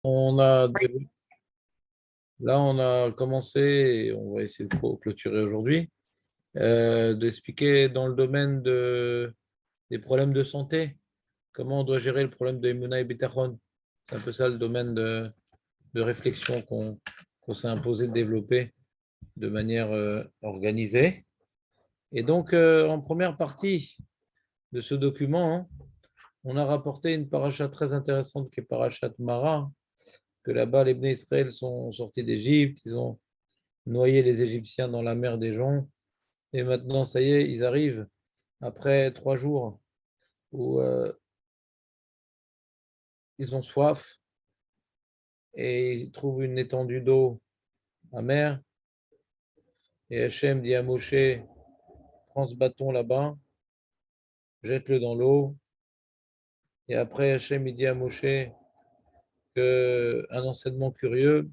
On a, là, on a commencé, et on va essayer de clôturer aujourd'hui, d'expliquer dans le domaine des problèmes de santé, comment on doit gérer le problème de Emouna et Bitachon. C'est un peu ça le domaine de réflexion qu'on s'est imposé de développer de manière organisée. Et donc, en première partie de ce document, on a rapporté une paracha très intéressante qui est Parashat Mara, que là-bas, les Bnei Israël sont sortis d'Égypte, ils ont noyé les Égyptiens dans la mer des joncs, et maintenant, ça y est, ils arrivent après 3 jours où ils ont soif et ils trouvent une étendue d'eau amère. Et Hachem dit à Moshe, prends ce bâton là-bas, jette-le dans l'eau. Et après, Hachem il dit à Moshe un enseignement curieux.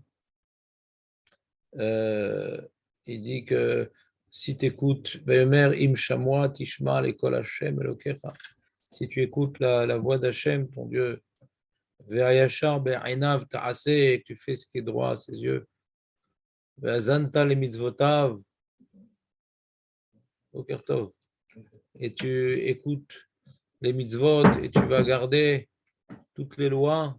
Euh, il dit que si tu écoutes, im shamwa tishma lekol Hachem elokecha. Si tu écoutes la voix d'Hachem, ton Dieu, ve'ayashar be'ainav ta'aseh, et que tu fais ce qui est droit à ses yeux, ve'azanta le mitzvotav, boker tov, et tu écoutes les mitzvot et tu vas garder toutes les lois.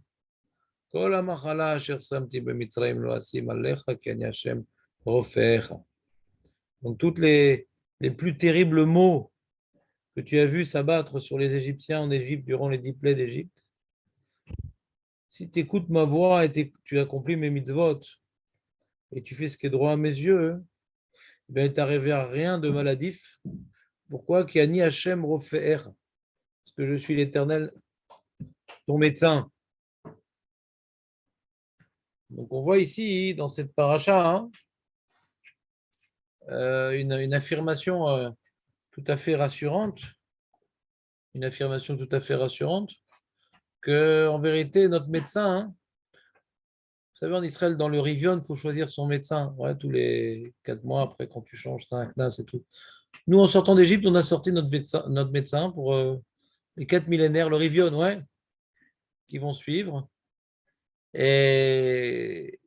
Kol ha'machala asher samti b'mitzrayim lo asim alecha ki ani Hashem rofecha. Donc toutes les plus terribles maux que tu as vus s'abattre sur les Égyptiens en Égypte durant les 10 plaies d'Égypte, si tu écoutes ma voix et tu accomplis mes mitzvot et tu fais ce qui est droit à mes yeux, ben, il t'arrivera rien de maladif. Pourquoi? Ki ani Hashem rofecha. Parce que je suis l'Éternel, ton médecin. Donc on voit ici, dans cette paracha, une affirmation tout à fait rassurante, que en vérité, notre médecin, vous savez, en Israël, dans le Rivion, il faut choisir son médecin. Ouais, tous les 4 mois, après, quand tu changes, tu as un CNAS et tout. Nous, en sortant d'Égypte, on a sorti notre médecin pour les 4 millénaires, le Rivion, ouais, qui vont suivre. Et,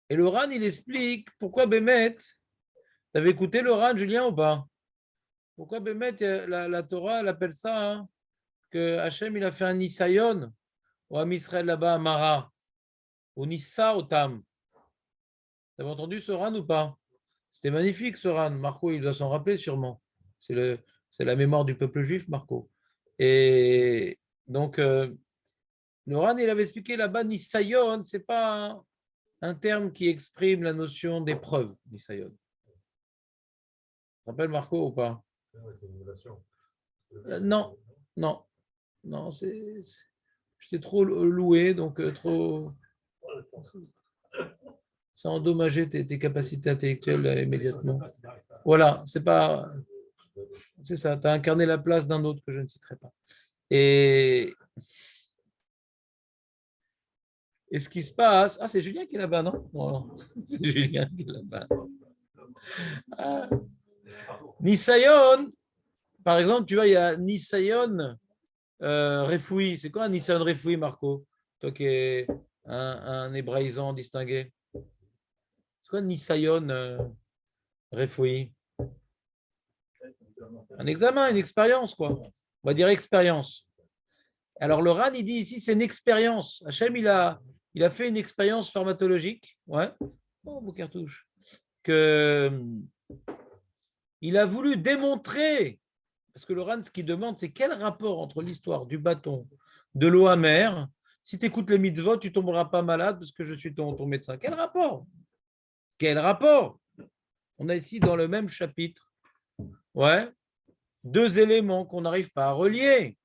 et le RAN, il explique pourquoi Bémet, tu avais écouté le RAN, Julien, ou pas? Pourquoi Bémet, la Torah, elle appelle ça, que Hachem, il a fait un Nisayon, ou Am Israël là-bas, à Mara, ou Nissa Otam. Tu avais entendu ce RAN ou pas? C'était magnifique ce RAN. Marco, il doit s'en rappeler sûrement. C'est la mémoire du peuple juif, Marco. Et donc, le RAN, il avait expliqué là-bas, Nisayon, ce n'est pas un terme qui exprime la notion d'épreuve, Nisayon. Tu te rappelles, Marco, ou pas? Non, non, non, j'étais trop loué, donc trop. Ça a endommagé tes capacités intellectuelles immédiatement. Voilà, c'est ça, tu as incarné la place d'un autre que je ne citerai pas. Et, et ce qui se passe, c'est Julien qui est là-bas, non? Non, c'est Julien qui est là-bas. Ah. Nisayon, par exemple, tu vois, il y a Nisayon Refoui. C'est quoi un Nisayon Refoui, Marco? Toi qui es un hébraïsant distingué. C'est quoi Nisayon Refoui? Un examen, une expérience, quoi. On va dire expérience. Alors, le RAN, il dit ici, c'est une expérience. Hachem, il a fait une expérience pharmacologique, ouais, cartouche, que il a voulu démontrer, parce que le RAN, ce qu'il demande, c'est quel rapport entre l'histoire du bâton, de l'eau amère. Si tu écoutes les mitzvot, tu ne tomberas pas malade parce que je suis ton médecin. Quel rapport? Quel rapport? On a ici dans le même chapitre, ouais, 2 éléments qu'on n'arrive pas à relier.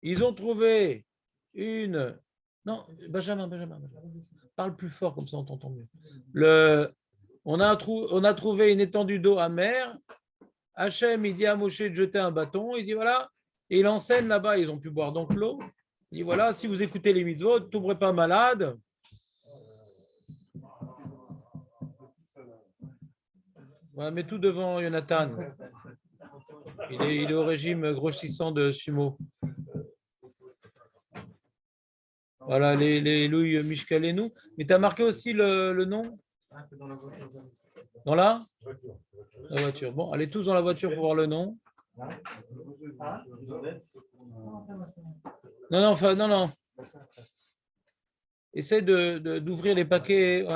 Ils ont trouvé une. Non, Benjamin. Parle plus fort, comme ça on t'entend mieux. On a trouvé une étendue d'eau amère. Hachem, il dit à Moshe de jeter un bâton. Il dit voilà. Et il enseigne là-bas. Ils ont pu boire donc l'eau. Il dit voilà, si vous écoutez les mitzvot, vous ne tomberez pas malade. Voilà, mets tout devant Jonathan. Il est au régime grossissant de sumo. Voilà, les louilles Mishkalenu. Mais tu as marqué aussi le nom? Dans la voiture. Bon, allez tous dans la voiture pour voir le nom. Non, non, enfin, non, non. Essaie d'ouvrir les paquets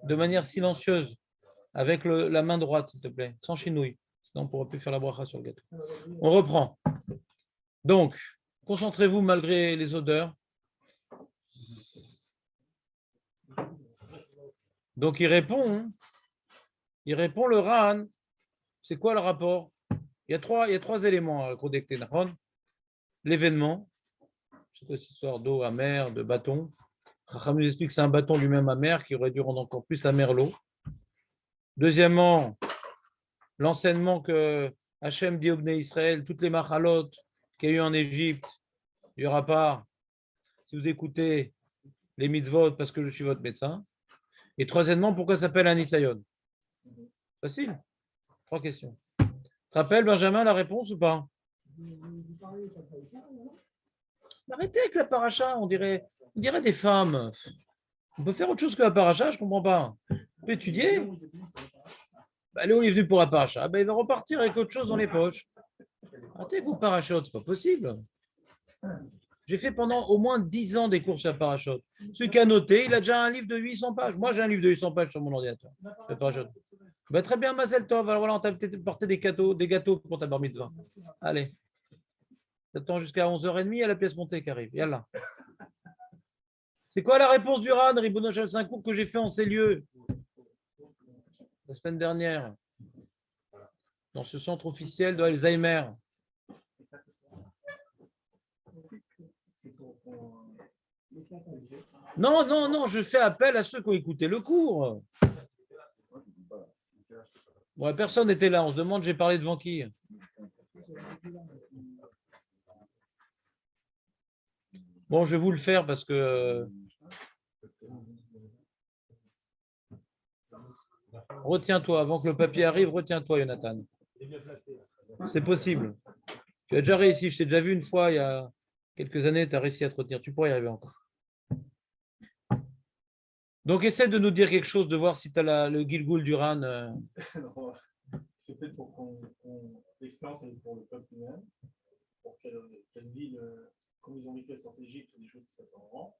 de manière silencieuse, avec la main droite, s'il te plaît, sans chinouille. Sinon, on ne pourra plus faire la bracha sur le gâteau. On reprend. Donc, concentrez-vous malgré les odeurs. Donc, il répond le Ran. C'est quoi le rapport? Il y a trois éléments à connecter. L'événement, c'est cette histoire d'eau amère, de bâton. Racham nous explique que c'est un bâton lui-même amer qui aurait dû rendre encore plus amer l'eau. Deuxièmement, l'enseignement que Hachem dit au Bnei Israël, toutes les machalot qu'il y a eu en Égypte, il n'y aura pas si vous écoutez les mitzvot parce que je suis votre médecin. Et troisièmement, pourquoi ça s'appelle un Nisayon? Facile. 3 questions. Tu te rappelles, Benjamin, la réponse ou pas? Arrêtez avec la paracha, on dirait des femmes. On peut faire autre chose que la paracha, je ne comprends pas. On peut étudier. Léo est venu pour la paracha. Il va repartir avec autre chose dans les poches. Arrêtez avec vos parachutes, c'est pas possible. J'ai fait pendant au moins 10 ans des cours sur la parachute. Celui qui a noté, il a déjà un livre de 800 pages. Moi, j'ai un livre de 800 pages sur mon ordinateur. Très bien, Mazel Tov. Alors voilà, on t'a peut-être porté des gâteaux pour ta bar mitzvah. Allez. T'attends jusqu'à 11h30, il y a la pièce montée qui arrive. Yallah. C'est quoi la réponse du RAN, Ribono Shel? C'est un cours que j'ai fait en ces lieux la semaine dernière, dans ce centre officiel de Alzheimer. Non, non, non, je fais appel à ceux qui ont écouté le cours. Bon, personne n'était là, on se demande, j'ai parlé devant qui? Bon, je vais vous le faire parce que... Retiens-toi, avant que le papier arrive, retiens-toi, Jonathan. C'est possible. Tu as déjà réussi, je t'ai déjà vu une fois, il y a quelques années, tu as réussi à te retenir. Tu pourrais y arriver encore. Donc, essaie de nous dire quelque chose, de voir si tu as le Gilgoul du RAN. C'est peut-être pour qu'on l'expérience pour le peuple lui-même, pour qu'elle vive, comme ils ont vécu la sortie d'Égypte, des choses qui se passent en rang.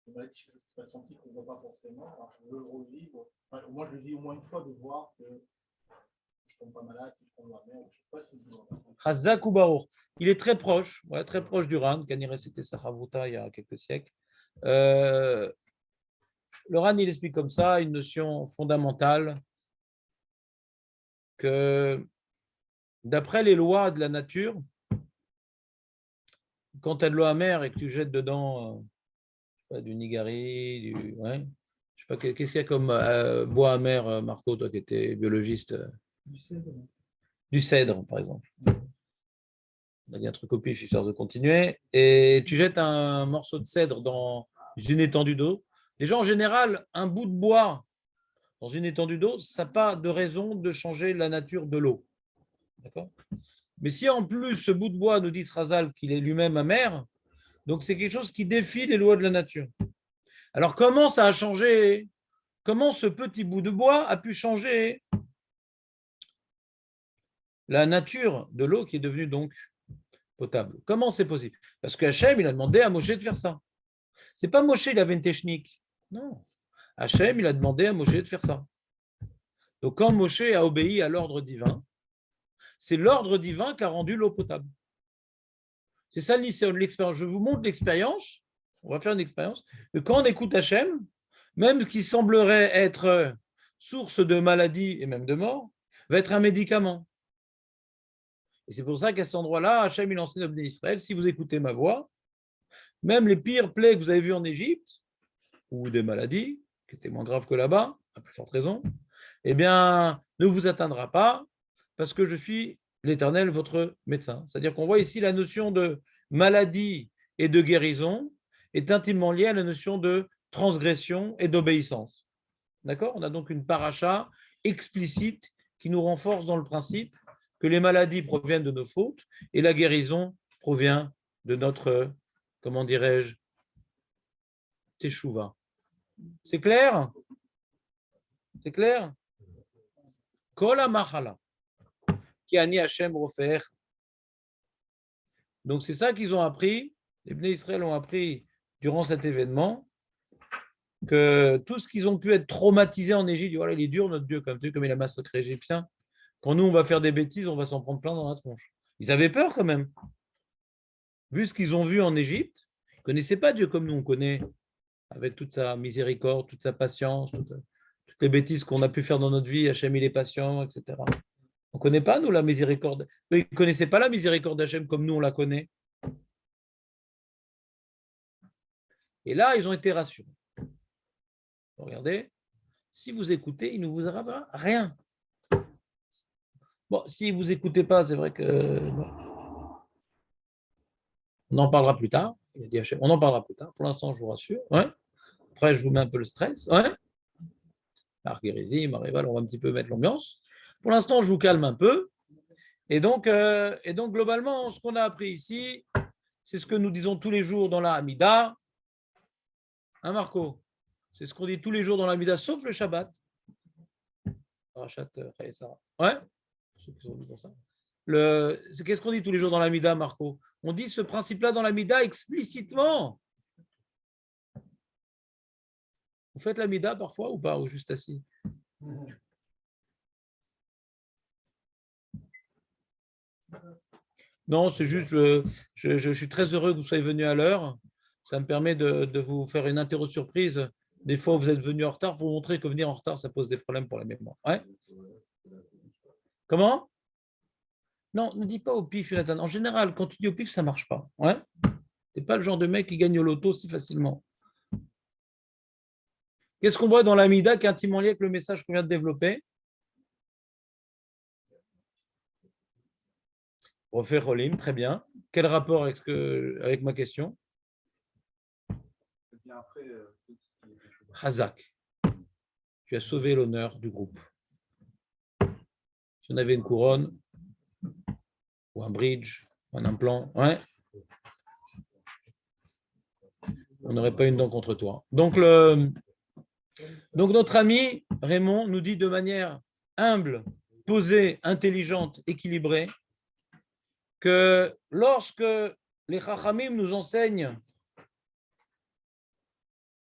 Il m'a dit quelque chose qui se passe en petit qu'on ne voit pas forcément. Alors, je veux le revivre. Enfin, moi, je le vis au moins une fois de voir que je ne tombe pas malade, si je tombe la mer, je ne sais pas si je Chazak ou Baruch. Il est très proche du RAN. Kanire, c'était Sachavuta il y a quelques siècles. Le RAN, il explique comme ça une notion fondamentale que d'après les lois de la nature, quand tu as de l'eau amère et que tu jettes dedans du nigari, je sais pas, qu'est-ce qu'il y a comme bois amer, Marco, toi qui étais biologiste? Du cèdre, par exemple. On a dit un truc au pif, histoire de continuer. Et tu jettes un morceau de cèdre dans une étendue d'eau. Déjà, en général, un bout de bois dans une étendue d'eau, ça n'a pas de raison de changer la nature de l'eau. D'accord? Mais si en plus ce bout de bois nous dit Srazal qu'il est lui-même amer, donc c'est quelque chose qui défie les lois de la nature. Alors comment ça a changé? Comment ce petit bout de bois a pu changer la nature de l'eau qui est devenue donc potable? Comment c'est possible? Parce que Hachem, il a demandé à Moshe de faire ça. C'est pas Moshe, il avait une technique. Non. Hachem, il a demandé à Moshe de faire ça. Donc quand Moshe a obéi à l'ordre divin, c'est l'ordre divin qui a rendu l'eau potable. C'est ça l'expérience. Je vous montre l'expérience. On va faire une expérience. Que quand on écoute Hachem, même ce qui semblerait être source de maladie et même de mort, va être un médicament. Et c'est pour ça qu'à cet endroit-là, Hachem, il enseigne au Bnei Israël, si vous écoutez ma voix, même les pires plaies que vous avez vues en Égypte, ou des maladies, qui étaient moins graves que là-bas, à plus forte raison, eh bien, ne vous atteindra pas, parce que je suis l'Éternel, votre médecin. C'est-à-dire qu'on voit ici la notion de maladie et de guérison est intimement liée à la notion de transgression et d'obéissance. D'accord? On a donc une paracha explicite qui nous renforce dans le principe que les maladies proviennent de nos fautes et la guérison provient de notre, comment dirais-je, teshuva. C'est clair? C'est clair? Kol ha-machala, ki ani Hashem rofer. Donc c'est ça qu'ils ont appris, les Bnei Israël ont appris durant cet événement, que tout ce qu'ils ont pu être traumatisés en Égypte, voilà, il est dur notre Dieu, comme il a massacré les Égyptiens. Quand nous on va faire des bêtises, on va s'en prendre plein dans la tronche. Ils avaient peur quand même. Vu ce qu'ils ont vu en Égypte, ils ne connaissaient pas Dieu comme nous on connaît, avec toute sa miséricorde, toute sa patience, toutes les bêtises qu'on a pu faire dans notre vie, Hachem il est patient, etc. On ne connaît pas, nous, la miséricorde. Ils ne connaissaient pas la miséricorde d'Hachem comme nous, on la connaît. Et là, ils ont été rassurés. Regardez, si vous écoutez, il ne vous arrivera rien. Bon, si vous n'écoutez pas, c'est vrai que... On en parlera plus tard. Il a dit Hachem, on en parlera plus tard. Pour l'instant, je vous rassure. Ouais. Après, je vous mets un peu le stress. Ouais. Marguerisi, Marival, on va un petit peu mettre l'ambiance. Pour l'instant, je vous calme un peu. Et donc, globalement, ce qu'on a appris ici, c'est ce que nous disons tous les jours dans la Hamida. Hein, Marco? C'est ce qu'on dit tous les jours dans la Hamida, sauf le Shabbat. Rachat, ouais? Qu'est-ce qu'on dit tous les jours dans la Hamida, Marco? On dit ce principe-là dans la Hamida explicitement. Vous faites la Hamida parfois ou pas, ou juste assis? Non, c'est juste, je suis très heureux que vous soyez venu à l'heure. Ça me permet de vous faire une interro surprise. Des fois, vous êtes venu en retard pour montrer que venir en retard, ça pose des problèmes pour la mémoire. Ouais. Comment? Non, ne dis pas au pif, Jonathan. En général, quand tu dis au pif, ça ne marche pas. Ouais. Tu n'es pas le genre de mec qui gagne au loto si facilement. Qu'est-ce qu'on voit dans la Mida qui est intimement lié avec le message qu'on vient de développer? Refaire Rolim, très bien. Quel rapport avec ma question? Hazak, tu as sauvé l'honneur du groupe. Si on avait une couronne, ou un bridge, ou un implant, ouais, on n'aurait pas une dent contre toi. Donc notre ami Raymond nous dit de manière humble, posée, intelligente, équilibrée, que lorsque les Chachamim nous enseignent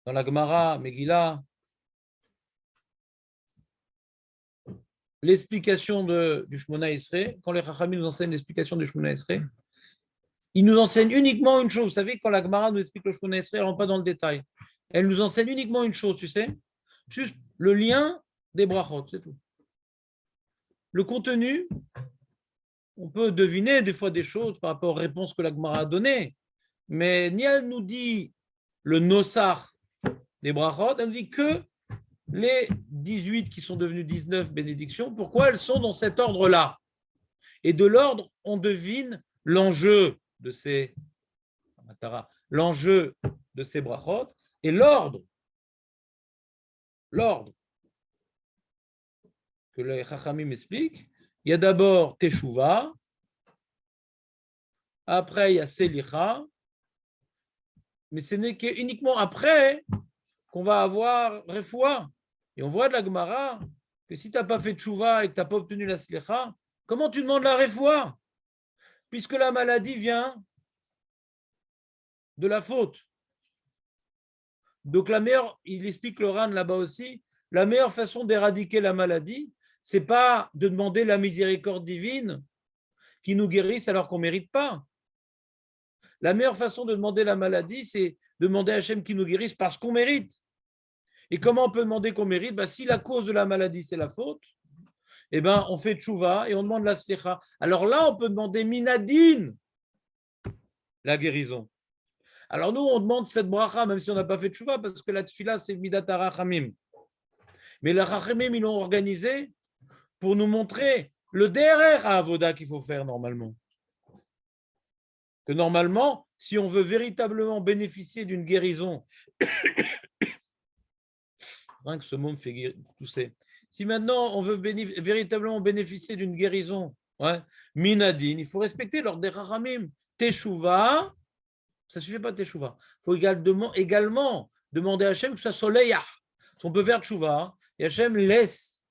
dans la Gemara, Megillah, l'explication du Shmona Esrei, quand les Chachamim nous enseignent l'explication du Shmona Esrei, ils nous enseignent uniquement une chose. Vous savez, quand la Gemara nous explique le Shmona Esrei, elle ne rentre pas dans le détail. Elle nous enseigne uniquement une chose, tu sais, juste le lien des brachot, c'est tout. Le contenu, on peut deviner des fois des choses par rapport aux réponses que la Gemara a données, mais ni elle nous dit le nosar des brachot, elle nous dit que les 18 qui sont devenus 19 bénédictions, pourquoi elles sont dans cet ordre-là? Et de l'ordre, on devine l'enjeu de ces brachot et l'ordre que les Chachamim expliquent. Il y a d'abord Teshuvah, après il y a Selicha, mais ce n'est qu'uniquement après qu'on va avoir Refoua. Et on voit de la Gemara que si tu n'as pas fait Teshuvah et que tu n'as pas obtenu la Selicha, comment tu demandes la Refoua? Puisque la maladie vient de la faute. Donc il explique le Ran là-bas aussi, la meilleure façon d'éradiquer la maladie, ce n'est pas de demander la miséricorde divine qui nous guérisse alors qu'on ne mérite pas. La meilleure façon de demander la maladie, c'est de demander à Hachem qui nous guérisse parce qu'on mérite. Et comment on peut demander qu'on mérite? Si la cause de la maladie, c'est la faute, on fait tchouva et on demande la slicha. Alors là, on peut demander minadine, la guérison. Alors nous, on demande cette bracha, même si on n'a pas fait tchouva, parce que la tfila, c'est midat harachamim. Mais les rachamim, ils l'ont organisé pour nous montrer le DRR à Avoda qu'il faut faire normalement. Que normalement, si on veut véritablement bénéficier d'une guérison, rien que ce mot me fait tousser. Si maintenant on veut véritablement bénéficier d'une guérison, minadine, il faut respecter l'ordre des rachamim. Teshuvah, ça ne suffit pas de Teshuvah. Il faut également demander à Hachem que ce soit soleil. On peut faire tchouva, et Hachem laisse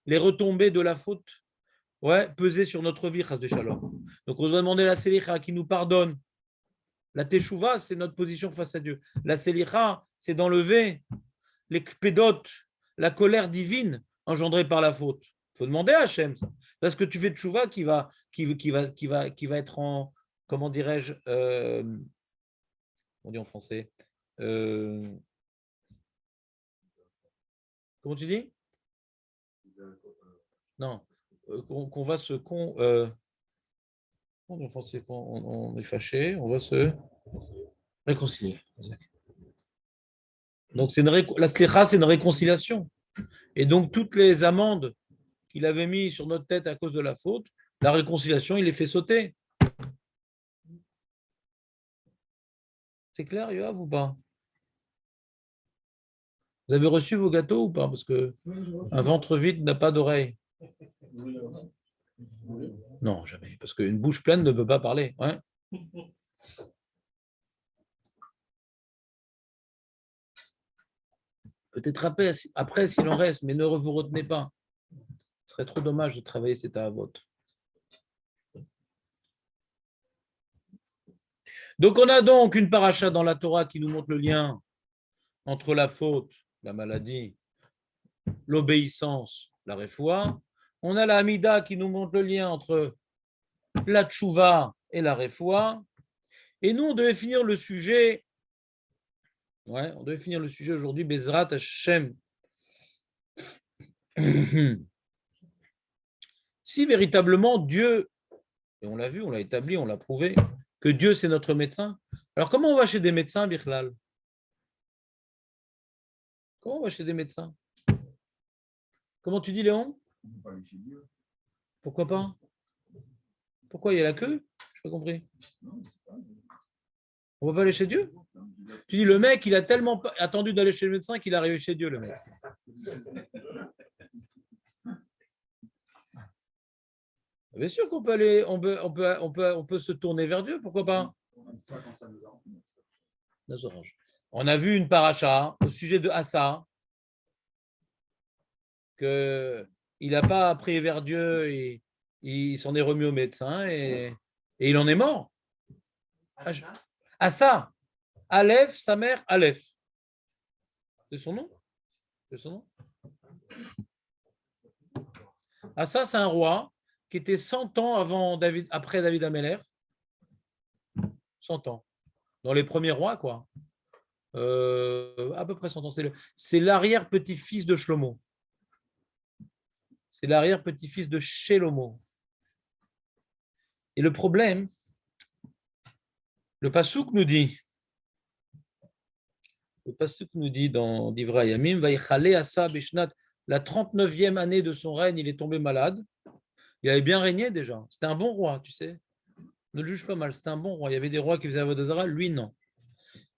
les retombées de la faute peser sur notre vie, chas v'shalom. Donc on doit demander à la Selicha qui nous pardonne. La teshuva, c'est notre position face à Dieu. La Selicha, c'est d'enlever les kpédotes, la colère divine engendrée par la faute. Il faut demander à Hachem ça. Parce que tu fais teshuva qui va être en, comment dirais-je, on dit en français, comment tu dis? Non, qu'on va se en français, on est fâché, on va se réconcilier. Donc la slicha, c'est une réconciliation. Et donc toutes les amendes qu'il avait mis sur notre tête à cause de la faute, la réconciliation, il les fait sauter. C'est clair, Yoav, ou pas? Vous avez reçu vos gâteaux ou pas? Parce qu'un ventre vide n'a pas d'oreille. Non, jamais. Parce qu'une bouche pleine ne peut pas parler. Ouais. Peut-être après s'il en reste, mais ne vous retenez pas. Ce serait trop dommage de travailler cet avot. Donc, on a donc une paracha dans la Torah qui nous montre le lien entre la faute, la maladie, l'obéissance, la réfoua. On a la Hamida qui nous montre le lien entre la tchouva et la réfoua. Et nous, on devait finir le sujet. On devait finir le sujet aujourd'hui, Bezrat Hashem. Si véritablement Dieu, et on l'a vu, on l'a établi, on l'a prouvé, que Dieu c'est notre médecin, alors comment on va chez des médecins, Bichlal? Comment on va chez des médecins? Comment tu dis, Léon? Pourquoi pas? Pourquoi il y a la queue? Je n'ai pas compris. On ne va pas aller chez Dieu? Tu dis, le mec, il a tellement attendu d'aller chez le médecin qu'il est arrivé chez Dieu, le mec. Bien sûr qu'on peut aller, on peut se tourner vers Dieu, pourquoi pas? On a vu une paracha au sujet de Assa, qu'il n'a pas prié vers Dieu et il s'en est remis au médecin et il en est mort. Assa, Aleph, sa mère, Aleph. C'est son nom? C'est son nom? Assa, c'est un roi qui était 100 ans après David Ameller. 100 ans. Dans les premiers rois, quoi. À peu près 100 ans. C'est l'arrière-petit-fils de Shlomo. C'est l'arrière-petit-fils de Shelomo. Et le problème, le Passouk nous dit dans Divrei Yamim, Vaïchale Asa Beshnat, la 39e année de son règne, il est tombé malade. Il avait bien régné déjà. C'était un bon roi, tu sais. Ne le juge pas mal, c'était un bon roi. Il y avait des rois qui faisaient Avodah Zarah, lui non.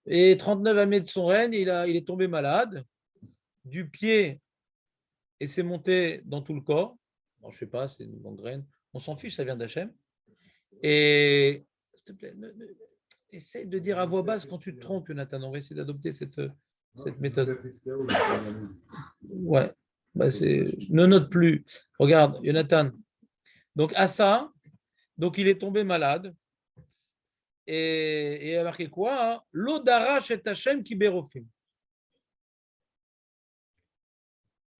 Et 39 années de son règne, il est tombé malade, du pied, et s'est monté dans tout le corps. Bon, je ne sais pas, c'est une gangrène. On s'en fiche, ça vient d'Hachem. Et s'il te plaît, essaie de dire à voix basse quand tu te trompes, Jonathan. On va essayer d'adopter cette méthode. Ouais. Ne note plus. Regarde, Jonathan. Donc, Assa, donc il est tombé malade. Et il a marqué quoi? L'odarash et Hachem qui bérofim.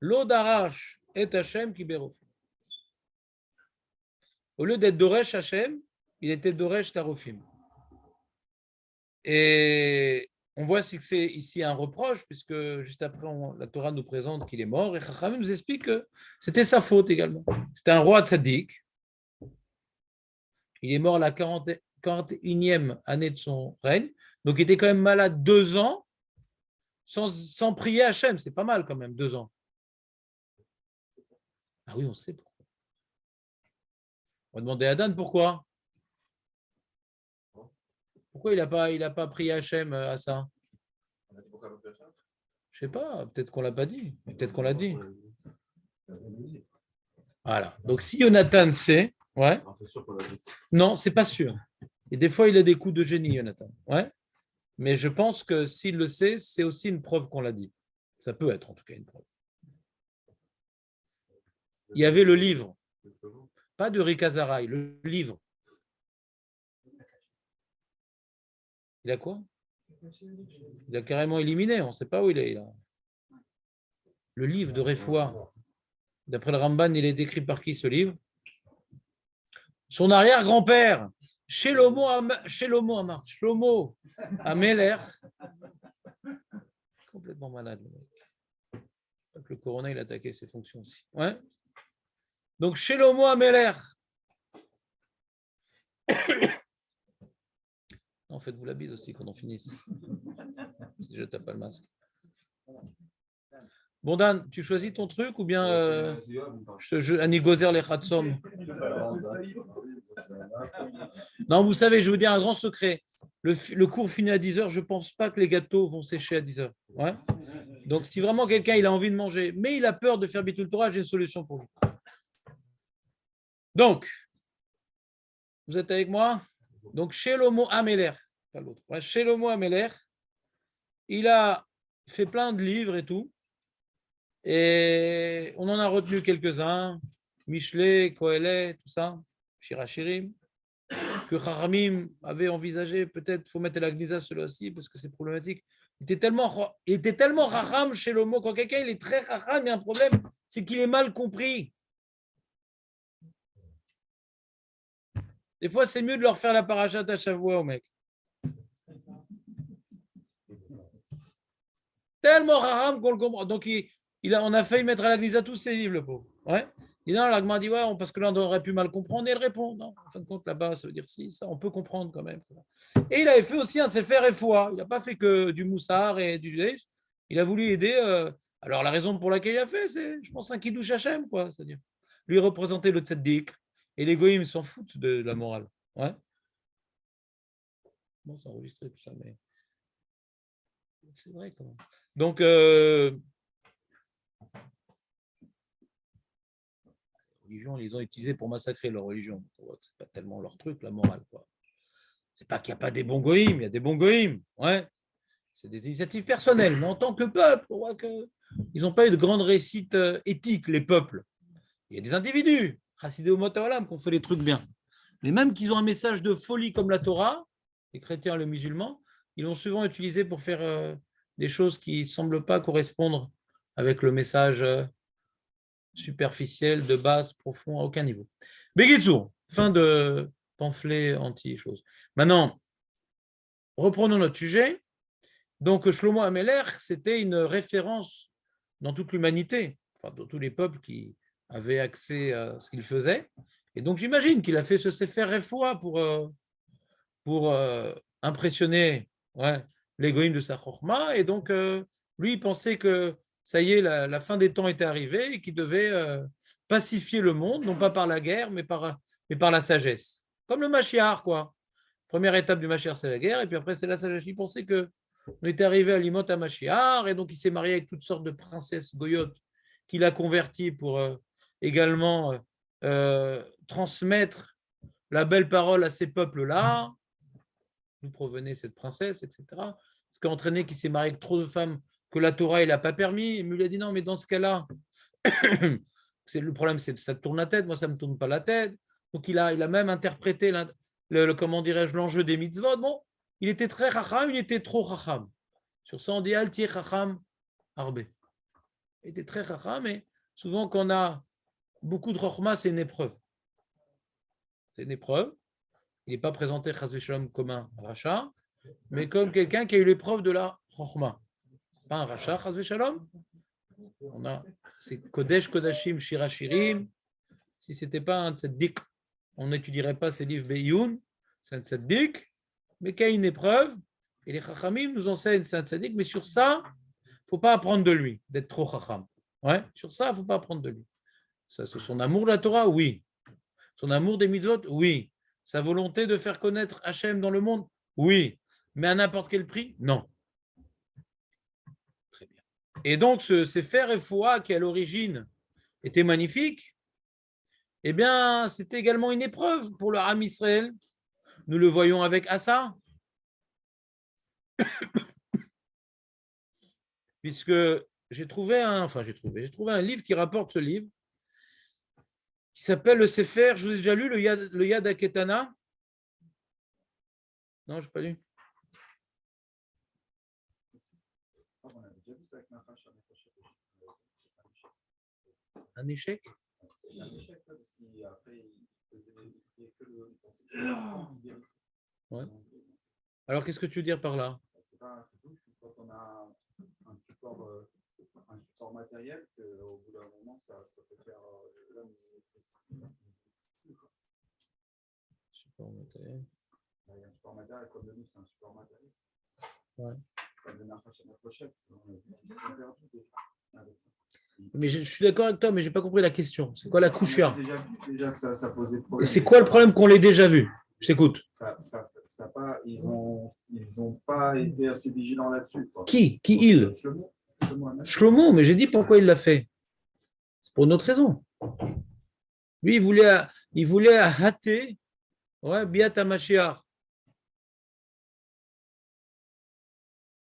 L'odarash et Hachem qui bérofim. Au lieu d'être Doresh Hachem, il était Doresh Tarofim. Et on voit que c'est ici un reproche, puisque juste après, la Torah nous présente qu'il est mort, et Chachamim nous explique que c'était sa faute également. C'était un roi tzaddik. Il est mort à la 41e année de son règne, donc il était quand même malade 2 ans, sans prier Hachem. C'est pas mal quand même, 2 ans. Ah oui, on sait pourquoi. On va demander à Dan pourquoi. Pourquoi il n'a pas prié Hachem à ça? Je ne sais pas, peut-être qu'on ne l'a pas dit, peut-être qu'on l'a dit. Voilà. Donc si Jonathan sait, non, c'est pas sûr. Et des fois, il a des coups de génie, Jonathan. Ouais. Mais je pense que s'il le sait, c'est aussi une preuve qu'on l'a dit. Ça peut être en tout cas une preuve. Il y avait le livre, pas de Rikazaraï, le livre. Il a quoi? Il a carrément éliminé, on ne sait pas où il est. Là. Le livre de Refoua, d'après le Ramban, il est écrit par qui ce livre? Son arrière-grand-père, Shlomo Ameler, complètement malade. Le corona, il a attaqué ses fonctions aussi. Ouais. Donc, Shlomo Ameler. Non, faites-vous la bise aussi quand on finisse. Si je tape pas le masque. Bon, Dan, tu choisis ton truc ou bien Annie Gozer les Khatsom? Non, vous savez, je vais vous dire un grand secret. Le cours finit à 10h, je ne pense pas que les gâteaux vont sécher à 10h. Ouais. Donc, si vraiment quelqu'un il a envie de manger, mais il a peur de faire Bitul Torah, j'ai une solution pour lui. Donc, vous êtes avec moi? Donc, Shlomo Ameler, pas l'autre. Ouais, Shlomo Ameler, il a fait plein de livres et tout. Et on en a retenu quelques-uns. Michelet, Kohelet, tout ça. Shirachirim. Que Chachamim avait envisagé, peut-être faut mettre la Gnisa celui-ci parce que c'est problématique. Il était tellement Chacham chez l'homo. Quand quelqu'un il est très Chacham, il y a un problème, c'est qu'il est mal compris. Des fois, c'est mieux de leur faire la parachat à Shavua au mec. Tellement Chacham qu'on le comprend. Donc, on a failli mettre à la Gnisa tous ses livres, le pauvre. Ouais. Et non, l'Agma dit, ouais, parce que là, on aurait pu mal comprendre. Et elle répond, non, en fin de compte, là-bas, ça veut dire si, ça, on peut comprendre quand même. Et il avait fait aussi un Sefer Refoua. Il n'a pas fait que du Moussar et du judaïsme. Il a voulu aider. Alors, la raison pour laquelle il a fait, c'est, je pense, un Kiddush Hashem, quoi. C'est-à-dire, lui représenter le Tzeddik. Et les goïms s'en foutent de la morale. Ouais. Bon, c'est enregistré tout ça, mais c'est vrai quand même. Donc, religion, ils ont utilisé pour massacrer leur religion. C'est pas tellement leur truc, la morale. Quoi. C'est pas qu'il n'y a pas des bons goïms, il y a des bons goïms. Ouais. C'est des initiatives personnelles, mais en tant que peuple, on voit qu'ils n'ont pas eu de grande réussite éthique, les peuples. Il y a des individus, Chassidé Omot Haolam, qui ont fait des trucs bien. Mais même qu'ils ont un message de folie comme la Torah, les chrétiens et les musulmans, ils l'ont souvent utilisé pour faire des choses qui ne semblent pas correspondre avec le message superficiel, de base, profond, à aucun niveau. Begitsour, fin de pamphlet anti-chose. Maintenant, reprenons notre sujet. Donc, Shlomo Ameler, c'était une référence dans toute l'humanité, enfin, dans tous les peuples qui avaient accès à ce qu'il faisait. Et donc, j'imagine qu'il a fait ce Sefer Refoua pour impressionner les goïms de sa chorma. Et donc, lui, il pensait que ça y est, la fin des temps était arrivée et qu'il devait pacifier le monde, non pas par la guerre, mais par la sagesse. Comme le Mashiach, quoi. Première étape du Mashiach, c'est la guerre, et puis après, c'est la sagesse. Il pensait qu'on était arrivé à l'imot à Mashiach, et donc il s'est marié avec toutes sortes de princesses goyotes qu'il a converties pour également transmettre la belle parole à ces peuples-là. D'où provenait cette princesse, etc. Ce qui a entraîné qu'il s'est marié avec trop de femmes que la Torah il n'a pas permis. Et lui a dit non, mais dans ce cas-là, le problème c'est que ça te tourne la tête, moi ça ne me tourne pas la tête. Donc il a même interprété comment dirais-je, l'enjeu des mitzvot. Bon, il était très chacham, il était trop chacham. Sur ça, on dit al tir chacham arbe. Il était très chacham, mais souvent quand on a beaucoup de chokhma, c'est une épreuve. C'est une épreuve. Il n'est pas présenté chas v'shalom comme un rachat, mais comme quelqu'un qui a eu l'épreuve de la chokhma. Pas un rachat, chas v'shalom. C'est Kodesh Kodashim Shirachirim. Si ce n'était pas un tzeddik, on n'étudierait pas ces livres Beyoun. C'est un tzeddik, mais qui a une épreuve. Et les chachamim nous enseignent c'est un tzeddik, mais sur ça, il ne faut pas apprendre de lui, d'être trop chacham. Ouais, sur ça, il ne faut pas apprendre de lui. Ça, c'est son amour de la Torah, oui. Son amour des mitzvot, oui. Sa volonté de faire connaître Hachem dans le monde, oui. Mais à n'importe quel prix, non. Très bien. Et donc, ce Sefer Refoua, qui à l'origine était magnifique, eh bien, c'était également une épreuve pour le Ham Israël. Nous le voyons avec Assa. puisque j'ai trouvé un livre qui rapporte ce livre, qui s'appelle le Sefer, je vous ai déjà lu, le Yad Aketana. Non, je n'ai pas lu. On avait déjà vu ça avec Nachash à Nachash. Un échec? C'est un échec, parce qu'après, il faisait que le. Ouais. Alors, qu'est-ce que tu veux dire par là? C'est pas un touche, quand on a un support matériel, qu'au bout d'un moment, ça peut faire l'homme. Support matériel. Il y a un support matériel, comme le livre, c'est un support matériel. Ouais. Comme le Nachash à Nachash, on a perdu avec ça. Mais je suis d'accord avec toi, mais je n'ai pas compris la question. C'est quoi la couchia? Déjà que ça posait problème. Et c'est quoi le problème qu'on l'ait déjà vu? Je t'écoute. Ils ont pas été assez vigilants là-dessus. Qui il? Shlomo, mais j'ai dit pourquoi il l'a fait. C'est pour une autre raison. Lui, il voulait hâter, ouais, Biat HaMashiach.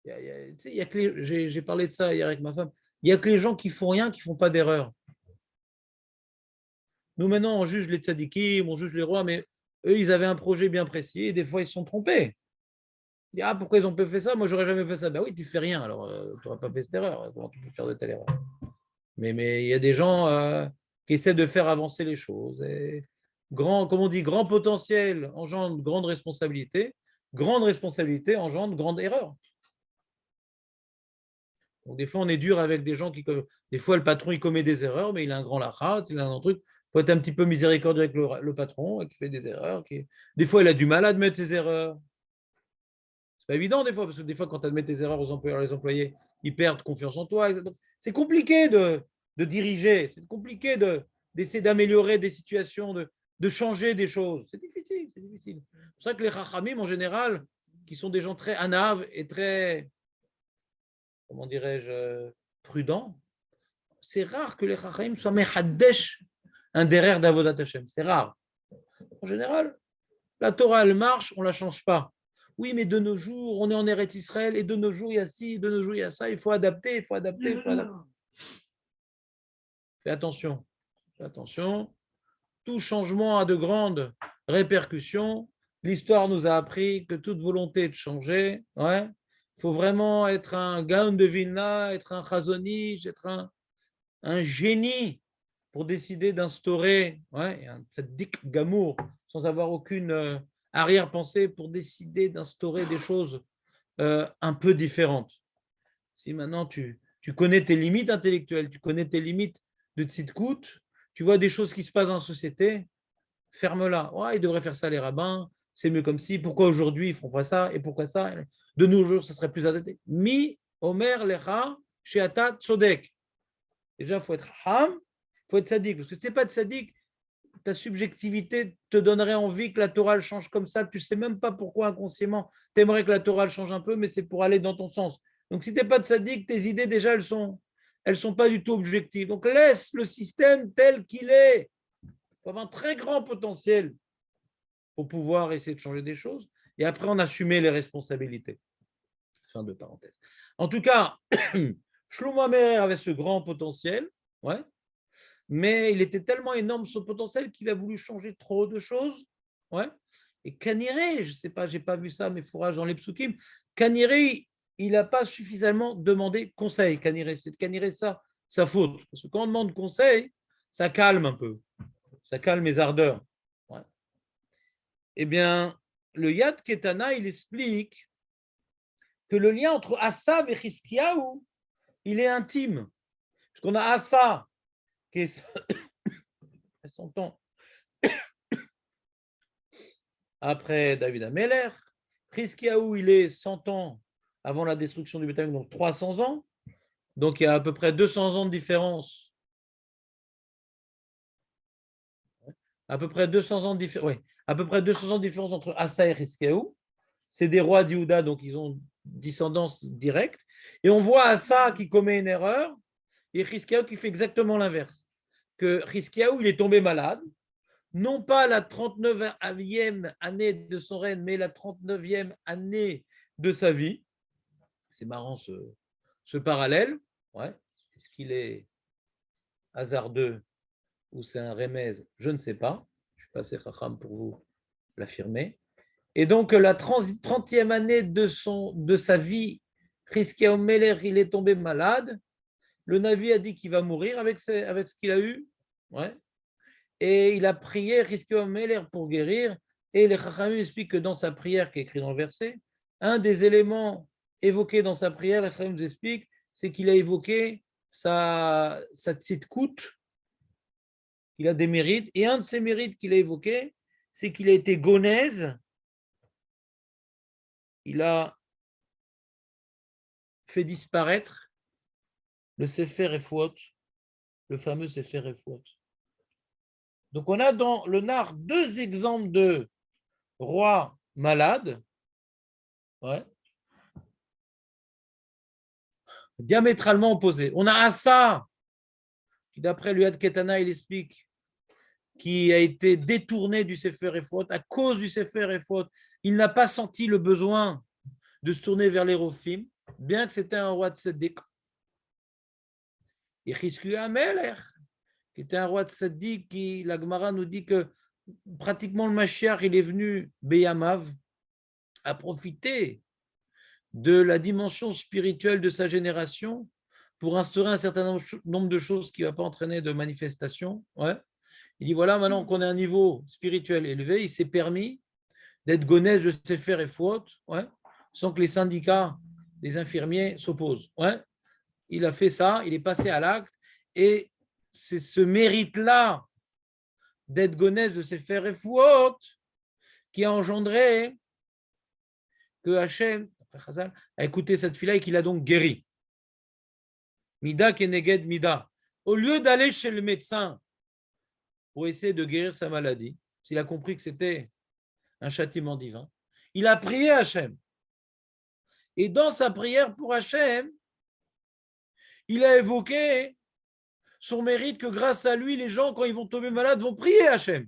J'ai parlé de ça hier avec ma femme. Il n'y a que les gens qui font rien, qui ne font pas d'erreur. Nous, maintenant, on juge les tzadikim, on juge les rois, mais eux, ils avaient un projet bien précis et des fois, ils se sont trompés. Pourquoi ils ont pas fait ça? Moi, j'aurais jamais fait ça. Ben oui, tu fais rien, alors tu n'auras pas fait cette erreur. Comment tu peux faire de telle erreur? Mais il y a des gens qui essaient de faire avancer les choses. Et comme on dit, grand potentiel engendre grande responsabilité engendre grande erreur. Donc, des fois, on est dur avec des gens des fois, le patron, il commet des erreurs, mais il a un grand lachat, il a un truc. Il faut être un petit peu miséricordieux avec le patron qui fait des erreurs. Des fois, il a du mal à admettre ses erreurs. C'est pas évident, des fois, parce que des fois, quand tu admets tes erreurs aux employeurs, les employés, ils perdent confiance en toi. C'est compliqué de diriger. C'est compliqué d'essayer d'améliorer des situations, de changer des choses. C'est difficile, c'est difficile. C'est pour ça que les chachamim, en général, qui sont des gens très anaves et très, comment dirais-je, prudents, c'est rare que les chachamim soient mechaddesh un derer d'avodat Hashem. C'est rare. En général, la Torah, elle marche, on ne la change pas. Oui, mais de nos jours, on est en Eretz Israël et de nos jours, il y a ci, de nos jours, il y a ça. Il faut adapter, il faut adapter, il faut adapter. Fais attention. Fais attention. Tout changement a de grandes répercussions. L'histoire nous a appris que toute volonté de changer, il faut vraiment être un Gaon de Vilna, être un Chazonich, être un génie pour décider d'instaurer un tzaddik gamour sans avoir aucune arrière-pensée pour décider d'instaurer des choses un peu différentes. Si maintenant tu connais tes limites intellectuelles, tu connais tes limites de tzidkout, tu vois des choses qui se passent dans la société, ferme-la. Ils devraient faire ça les rabbins, c'est mieux comme si. Pourquoi aujourd'hui ils ne font pas ça et pourquoi ça? De nos jours, ça serait plus adapté. Mi Omer Lecha Sheata Tzodek. Déjà, il faut être ham, il faut être sadique. Parce que si tu n'es pas de sadique, ta subjectivité te donnerait envie que la Torah change comme ça. Tu ne sais même pas pourquoi inconsciemment tu aimerais que la Torah change un peu, mais c'est pour aller dans ton sens. Donc, si tu n'es pas de sadique, tes idées, déjà, elles sont pas du tout objectives. Donc, laisse le système tel qu'il est. Il faut avoir un très grand potentiel pour pouvoir essayer de changer des choses. Et après, en assumer les responsabilités. Fin de parenthèse. En tout cas, Shlomo Amerer avait ce grand potentiel, mais il était tellement énorme son potentiel qu'il a voulu changer trop de choses. Et Kaniré, je ne sais pas, je n'ai pas vu ça, mais fourrage dans les psukim, Kaniré, il n'a pas suffisamment demandé conseil. Kaniré, c'est Kaniré ça, sa faute. Parce que quand on demande conseil, ça calme un peu. Ça calme les ardeurs. Eh bien, le Yad Ketana, il explique que le lien entre Asa et Chizkiyahu, il est intime. Parce qu'on a Asa, qui est 100 ans après David Ameller. Chizkiyahu, il est 100 ans avant la destruction du Beth Amikdash, donc 300 ans. Donc il y a à peu près 200 ans de différence. À peu près 200 ans de différence. Oui, à peu près 200 ans de différence entre Asa et Chizkiyahu. C'est des rois d'Yehuda, donc ils ont descendance directe. Et on voit Asa qui commet une erreur et Chizkiyahu qui fait exactement l'inverse. Que Chizkiyahu, il est tombé malade, non pas la 39e année de son règne, mais la 39e année de sa vie. C'est marrant ce parallèle. Ouais. Est-ce qu'il est hasardeux ou c'est un remèze? Je ne sais pas. Je ne suis pas assez chacham pour vous l'affirmer. Et donc, la 30e année de sa vie, Chizkiyahu Meler, il est tombé malade. Le Navi a dit qu'il va mourir avec ce qu'il a eu. Ouais. Et il a prié Chizkiyahu Meler pour guérir. Et les Chachamim expliquent que dans sa prière, qui est écrit dans le verset, un des éléments évoqués dans sa prière, les Chachamim nous expliquent, c'est qu'il a évoqué sa tzidkout, il a des mérites. Et un de ces mérites qu'il a évoqué, c'est qu'il a été gonèse. Il a fait disparaître le Sefer Efouot, le fameux Sefer Efouot. Donc on a dans le Nar 2 exemples de rois malades, ouais, diamétralement opposés. On a Asa, qui d'après l'Uyad Ketana, il explique, qui a été détourné du Sefer Efouot à cause du Sefer Efouot. Il n'a pas senti le besoin de se tourner vers les Rophim, bien que c'était un roi de Tzedek. Et Chizkiyahu Amelech, qui était un roi de Tzedek, qui, la Gemara nous dit que pratiquement le Mashiach, il est venu, Beyamav, à profiter de la dimension spirituelle de sa génération pour instaurer un certain nombre de choses qui ne va pas entraîner de manifestations. Ouais. Il dit, voilà, maintenant qu'on est à un niveau spirituel élevé, il s'est permis d'être gonesse de Sefer Efouot, ouais, sans que les syndicats des infirmiers s'opposent. Ouais. Il a fait ça, il est passé à l'acte, et c'est ce mérite-là d'être gonesse de Sefer Efouot qui a engendré que Hachem a écouté cette fille-là et qu'il a donc guéri. Mida keneged mida. Au lieu d'aller chez le médecin pour essayer de guérir sa maladie, s'il a compris que c'était un châtiment divin, il a prié Hachem. Et dans sa prière pour Hachem, il a évoqué son mérite que grâce à lui, les gens, quand ils vont tomber malades, vont prier Hachem.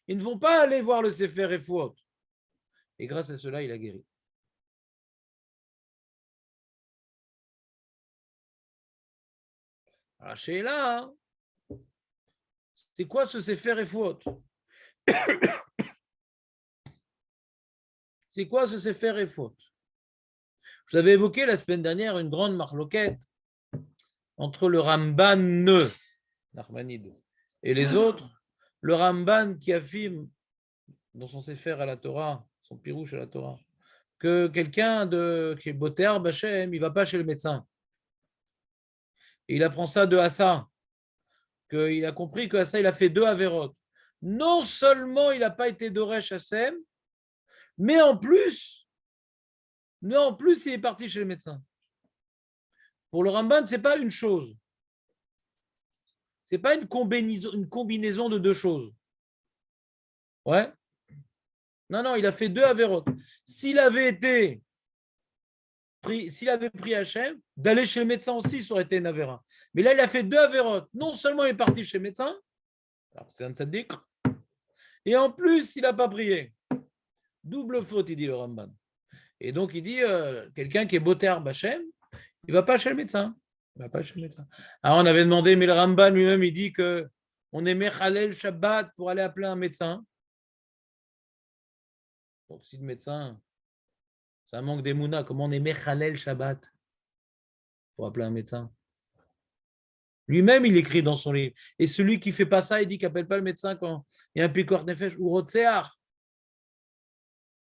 Ils ne vont pas aller voir le Sefer Efouot. Et grâce à cela, il a guéri. Alors, Sheila, c'est quoi ce Sefer Efouot? C'est quoi ce Sefer Efouot? Je vous avais évoqué la semaine dernière une grande marloquette entre le Ramban Nachmanide et les autres. Le Ramban qui affirme dans son Sefer à la Torah, son pirouche à la Torah, que quelqu'un qui est Boter Bachem, il ne va pas chez le médecin. Et il apprend ça de Asa, qu'il a compris que Asa, il a fait 2 avérotes. Non seulement il n'a pas été Doresh Hashem, mais en plus, il est parti chez le médecin. Pour le Ramban, ce n'est pas une chose. Ce n'est pas une combinaison de 2 choses. Ouais. Non, il a fait 2 avérotes. S'il avait pris Hachem, d'aller chez le médecin aussi, ça aurait été une avéra. Mais là, il a fait 2 avérotes. Non seulement il est parti chez le médecin, alors c'est un tzaddik, et en plus, il n'a pas prié. Double faute, il dit le Ramban. Et donc, il dit, quelqu'un qui est boter Bachem, il ne va pas chez le médecin. Alors, on avait demandé, mais le Ramban lui-même, il dit qu'on est Mechalel Shabbat pour aller appeler un médecin. Donc, si le médecin, c'est un manque d'émouna, comment on est Mechalel Shabbat pour appeler un médecin? Lui-même, il écrit dans son livre. Et celui qui ne fait pas ça, il dit qu'il n'appelle pas le médecin quand il y a un pikor nefesh ou rotsear.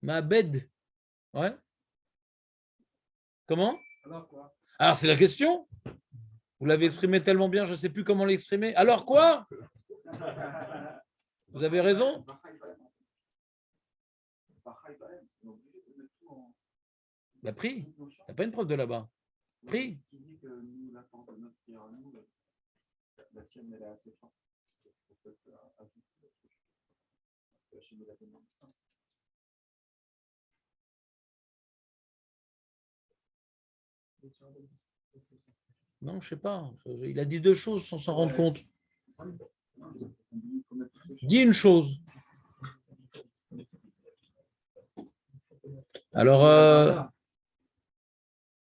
Ma'abed. Ouais. Comment? Alors quoi? Alors, c'est la question. Vous l'avez exprimé tellement bien, je ne sais plus comment l'exprimer. Alors quoi? Vous avez raison. Bah, prie. Tu n'as pas une preuve de là-bas. Prie. La sienne, elle est assez forte. Non, je ne sais pas. Il a dit 2 choses sans s'en rendre compte. Dis une chose. Alors,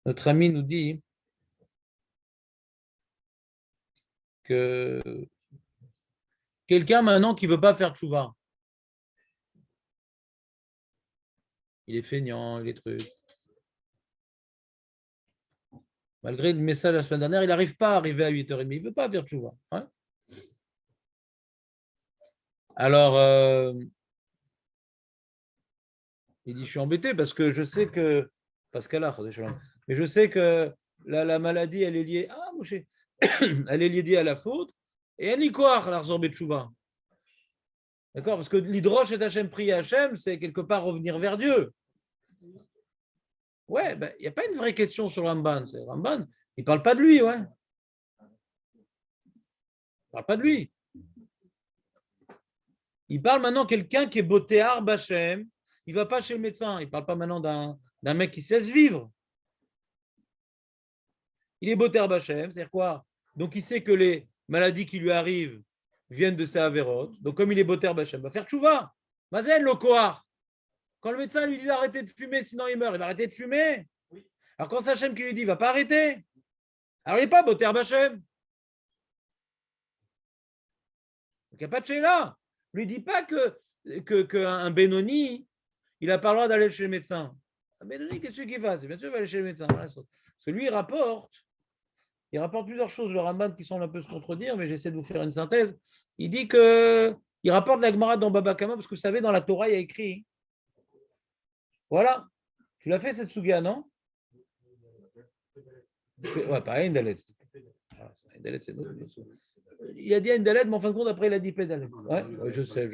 Notre ami nous dit que quelqu'un maintenant qui ne veut pas faire tchouva, il est feignant, il est truc. Malgré le message la semaine dernière, il n'arrive pas à arriver à 8h30. Il ne veut pas faire tchouva. Hein. Alors, il dit, je suis embêté parce que je sais que, mais je sais que la maladie, elle est liée, elle est liée à la faute, et elle y croit, la résorber tchouva. D'accord? Parce que l'hydroche et Hachem, prier Hachem, c'est quelque part revenir vers Dieu. Ouais, ben, il n'y a pas une vraie question sur Ramban. Ramban, il ne parle pas de lui, ouais. Il ne parle pas de lui. Il parle maintenant de quelqu'un qui est botéar Bachem. Il ne va pas chez le médecin. Il ne parle pas maintenant d'un mec qui se laisse vivre. Il est botéar Bachem, c'est-à-dire quoi? Donc il sait que les maladies qui lui arrivent viennent de ses avérotes. Donc comme il est botéar Bachem, il va faire tchouva. Mazen, le koar. Quand le médecin lui dit d'arrêter de fumer, sinon il meurt, il va arrêter de fumer. Oui. Alors quand c'est Hachem qui lui dit, il ne va pas arrêter. Alors il n'est pas botéar Bachem. Donc il n'y a pas de là. Ne lui dit pas qu'un Benoni, il n'a pas le droit d'aller chez le médecin. Un Benoni, qu'est-ce qu'il fasse? Bien sûr, il va aller chez le médecin. Parce que lui, il rapporte plusieurs choses, le Ramban, qui semblent un peu se contredire, mais j'essaie de vous faire une synthèse. Il dit il rapporte la Gemara dans Baba Kama, parce que vous savez, dans la Torah, il y a écrit. Voilà. Tu l'as fait, cette Suga, non? Ouais, pas Indalet. C'est d'autres. Il a dit Indalet, mais en fin de compte, après, il a dit Pédalet. Ouais, je sais.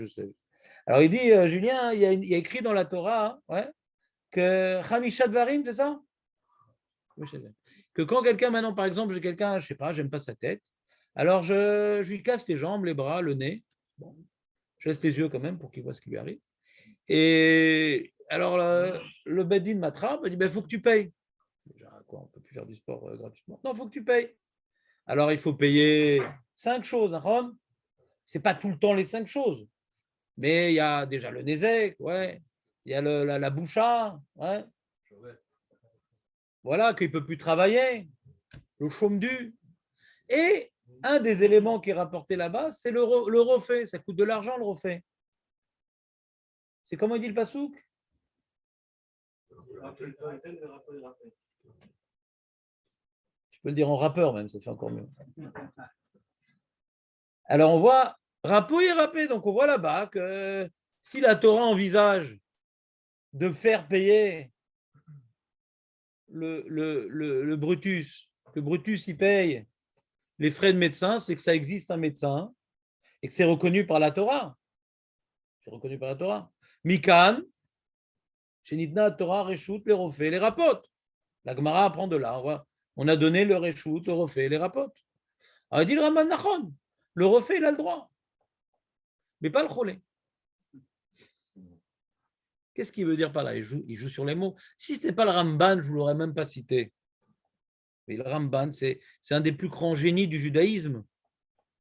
Alors, il dit, Julien, il y a écrit dans la Torah, ouais, que Hamisha Dvarim, c'est ça? Que quand quelqu'un, maintenant, par exemple, j'ai quelqu'un, je sais pas, j'aime pas sa tête, alors je lui casse les jambes, les bras, le nez. Bon, je laisse les yeux quand même pour qu'il voit ce qui lui arrive. Et alors, le Beddin m'attrape, il dit, il faut que tu payes. Déjà, quoi, on ne peut plus faire du sport gratuitement. Non, il faut que tu payes. Alors, il faut payer 5 choses, hein, ce n'est pas tout le temps les 5 choses. Mais il y a déjà le Nézek, ouais. Il y a la boucha, ouais. Voilà, qu'il ne peut plus travailler, le chaume du. Et un des éléments qui est rapporté là-bas, c'est le refait. Ça coûte de l'argent, le refait. C'est comment il dit le pasouk? Je peux le dire en rappeur même, ça fait encore mieux. Alors on voit rappou et rappé. Donc on voit là-bas que si la Torah envisage de faire payer le Brutus, que Brutus y paye les frais de médecin, c'est que ça existe un médecin et que c'est reconnu par la Torah. C'est reconnu par la Torah. Mikan, Shenitna Torah, Reshut, les refait, les rapotes. La Gemara apprend de là. On a donné le Reshut, le refait, les rapotes. Alors il dit le Raman Nachon, le refait, il a le droit, mais pas le cholé. Qu'est-ce qu'il veut dire par là? Il joue sur les mots. Si ce n'était pas le Ramban, je ne vous l'aurais même pas cité. Mais le Ramban, c'est un des plus grands génies du judaïsme,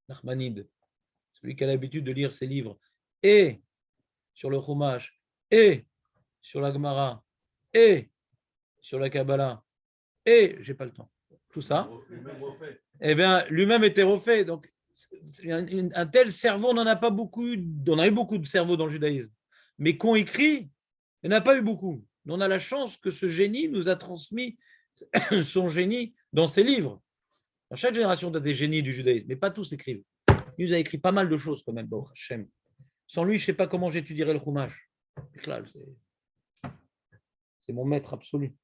Nachmanide, celui qui a l'habitude de lire ses livres, et sur le Chumash, et sur la Gemara, et sur la Kabbalah, et j'ai pas le temps. Tout ça, eh bien, lui-même était refait. Donc, un tel cerveau, on n'en a pas beaucoup. On a eu beaucoup de cerveaux dans le judaïsme, mais qu'on écrit, il n'y en a pas eu beaucoup. On a la chance que ce génie nous a transmis son génie dans ses livres. Dans chaque génération, tu as des génies du judaïsme, mais pas tous écrivent. Il nous a écrit pas mal de choses quand même, Baruch Hashem. Sans lui, je ne sais pas comment j'étudierais le Chumash. C'est mon maître absolu.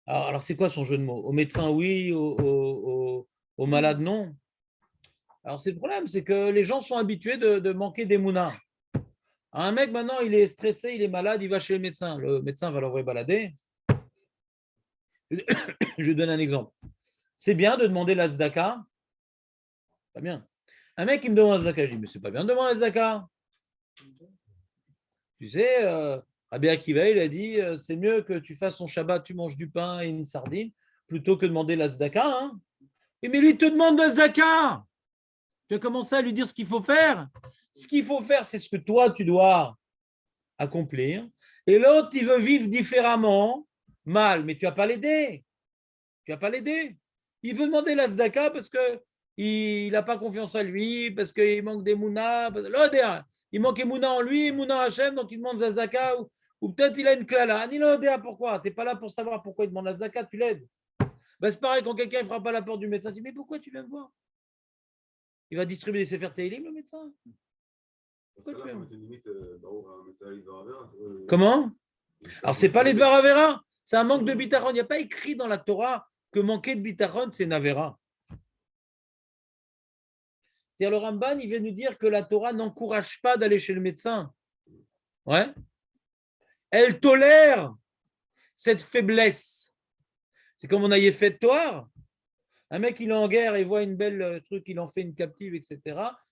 Alors c'est quoi son jeu de mots? Au médecin, oui, au malade, non. Alors, c'est le problème, c'est que les gens sont habitués de manquer d'émouna. Un mec, maintenant, il est stressé, il est malade, il va chez le médecin. Le médecin va l'envoyer balader. Je donne un exemple. C'est bien de demander la tzedaka. Pas bien. Un mec, il me demande la tzedaka. Je dis, mais c'est pas bien de demander la tzedaka. Tu sais, Rabbi Akiva, il a dit, c'est mieux que tu fasses ton Shabbat, tu manges du pain et une sardine, plutôt que de demander la tzedaka. Hein. Mais lui, il te demande la tzedaka. Tu as commencé à lui dire ce qu'il faut faire. Ce qu'il faut faire, c'est ce que toi, tu dois accomplir. Et l'autre, il veut vivre différemment, mal, mais tu vas pas l'aider. Tu vas pas l'aider. Il veut demander la tzedaka parce qu'il n'a pas confiance en lui, parce qu'il manque des mounas. Il manque Emouna en lui, Emouna en Hachem, donc il demande la tzedaka, ou peut-être il a une klala. Ni l'odéa, pourquoi? Tu n'es pas là pour savoir pourquoi il demande la tzedaka, tu l'aides. Ben, c'est pareil, quand quelqu'un ne frappe à la porte du médecin, tu dis, mais pourquoi tu viens me voir? Il va distribuer des Sefer Teilim, le médecin. Comment? Alors, ce n'est pas les Dvar Avera, c'est un manque de bitachon. Il n'y a pas écrit dans la Torah que manquer de bitachon, c'est Navera. C'est-à-dire, le Ramban, il vient nous dire que la Torah n'encourage pas d'aller chez le médecin. Ouais. Elle tolère cette faiblesse. C'est comme on a fait de Toar. Un mec, il est en guerre, il voit une belle truc, il en fait une captive, etc.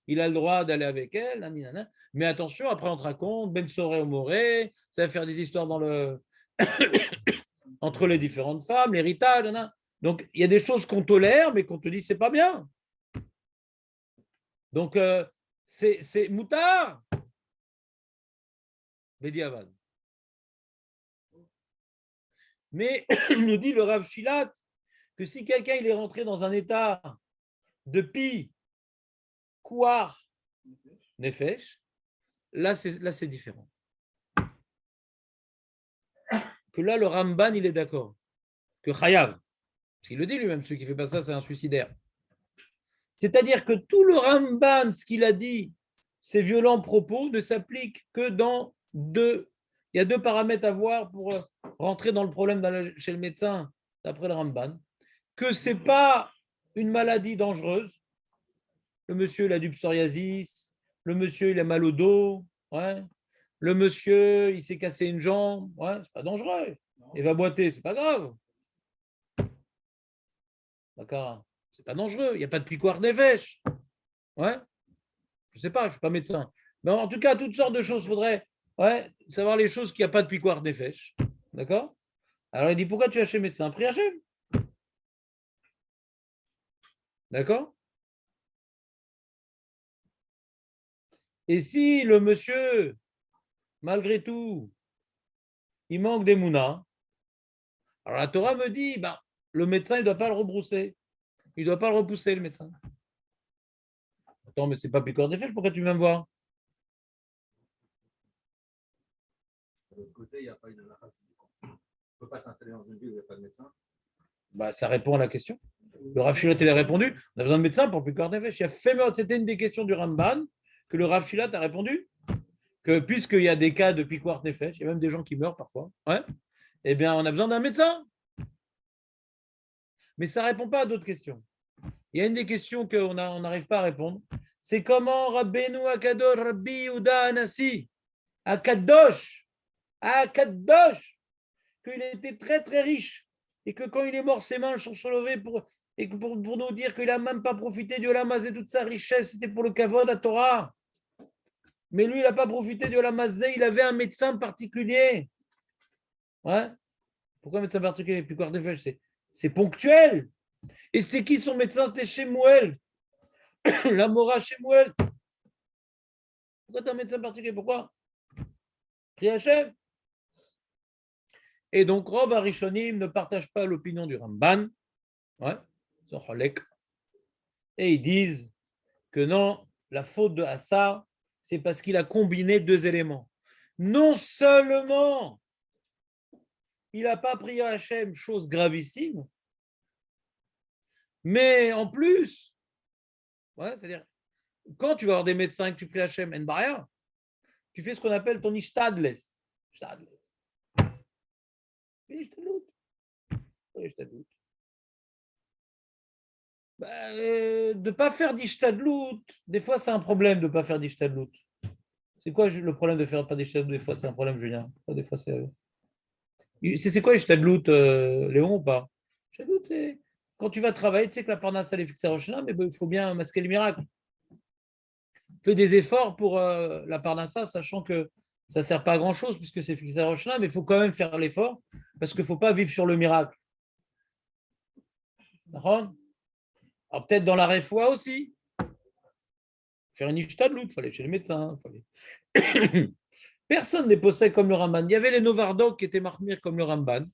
Il a le droit d'aller avec elle. Nanana. Mais attention, après, on te raconte, Ben Soré au Moré, ça va faire des histoires dans le entre les différentes femmes, l'héritage. Donc, il y a des choses qu'on tolère, mais qu'on te dit, c'est pas bien. Donc, c'est moutard. Bédiavad. Mais nous dit le Rav Shilat que si quelqu'un il est rentré dans un état de pi, kouar, nefesh, là c'est différent. Que là, le Ramban, il est d'accord. Que Chayav, parce qu'il le dit lui-même, celui qui fait pas ça, c'est un suicidaire. C'est-à-dire que tout le Ramban, ce qu'il a dit, ces violents propos, ne s'appliquent que dans deux. Il y a deux paramètres à voir pour rentrer dans le problème chez le médecin, d'après le Ramban. Que ce n'est pas une maladie dangereuse. Le monsieur, il a du psoriasis. Le monsieur, il a mal au dos. Ouais. Le monsieur, il s'est cassé une jambe. Ouais, c'est pas dangereux. Il va boiter, c'est pas grave. D'accord. C'est pas dangereux. Il n'y a pas de piquoire nefesh. Ouais. Je sais pas, je ne suis pas médecin. Mais en tout cas, toutes sortes de choses. Il faudrait savoir les choses qu'il n'y a pas de piquoire nefesh. D'accord. Alors il dit, pourquoi tu vas chez le médecin? Prie Hachem. D'accord. Et si le monsieur, malgré tout, il manque des mounas, alors la Torah me dit, le médecin, il ne doit pas le rebrousser. Il ne doit pas le repousser, le médecin. Attends, mais c'est pas piqueur des fèches, pourquoi tu viens me voir? De l'autre côté, il n'y a pas une halakha. On ne peut pas s'installer dans une ville où il n'y a pas de médecin. Ça répond à la question. Le Rav Shilat, il a répondu. On a besoin de médecin pour piqueur des fèches. C'était une des questions du Ramban que le Rav Shilat a répondu. Que puisqu'il y a des cas de piquoire nefesh, il y a même des gens qui meurent parfois, eh bien, on a besoin d'un médecin. Mais ça ne répond pas à d'autres questions. Il y a une des questions qu'on n'arrive pas à répondre. C'est comment Rabbeinu Akadosh, Rabbi Yehuda Anassi, Akadosh, qu'il était très très riche et que quand il est mort, ses mains sont soulevées pour nous dire qu'il n'a même pas profité du Olamazé, toute sa richesse, c'était pour le Kavod à Torah. Mais lui, il n'a pas profité du Olamazé, il avait un médecin particulier. Ouais. Pourquoi un médecin particulier? Puis quoi de c'est ponctuel. Et c'est qui son médecin? C'était Shemuel. La Mora Shemuel. Pourquoi tu as un médecin particulier? Pourquoi? Pri Hachem. Et donc, Rov Arishonim ne partage pas l'opinion du Ramban. Et ils disent que non, la faute de Assa, c'est parce qu'il a combiné deux éléments. Non seulement il n'a pas prié Hachem, chose gravissime, mais en plus, c'est-à-dire, quand tu vas avoir des médecins et que tu pries Hachem, en barrière, tu fais ce qu'on appelle ton ishtadles. De ne pas faire d'ishtadlout, des fois c'est un problème de ne pas faire d'ishtadlout. C'est quoi le problème de faire pas d'ishtadlout? Des fois c'est un problème, Julien. Des fois c'est quoi l'ishtadlout, Léon, ou pas? L'ishtadlout, c'est quand tu vas travailler, tu sais que la parnasse elle est fixée à Roshana, mais il faut bien masquer le miracle. Fais des efforts pour la parnassa, sachant que ça ne sert pas à grand-chose puisque c'est fixé à Roshana, mais il faut quand même faire l'effort parce qu'il ne faut pas vivre sur le miracle. D'accord? Alors peut-être dans la réfoua aussi. Faire une ishtadlout, il fallait chez le médecin. Personne n'est possède comme le Ramban. Il y avait les Novardok qui étaient marmir comme le Ramban.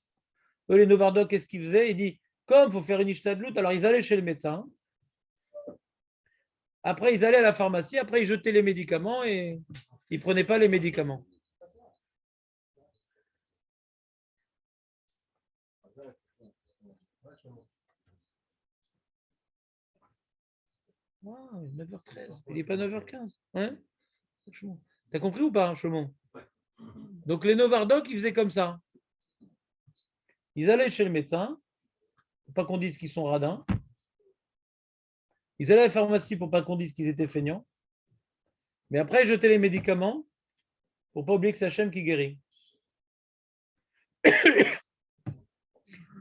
Eux, les Novardok, qu'est-ce qu'ils faisaient? Il dit, comme il faut faire une ishtadlout, alors ils allaient chez le médecin. Après, ils allaient à la pharmacie. Après, ils jetaient les médicaments et ils ne prenaient pas les médicaments. Wow, 9h13. Il n'est pas 9h15. Hein? T'as compris ou pas, Chaumont? Donc, les Novardok, ils faisaient comme ça. Ils allaient chez le médecin, pour pas qu'on dise qu'ils sont radins. Ils allaient à la pharmacie pour pas qu'on dise qu'ils étaient feignants. Mais après, ils jetaient les médicaments pour pas oublier que c'est Hachem qui guérit.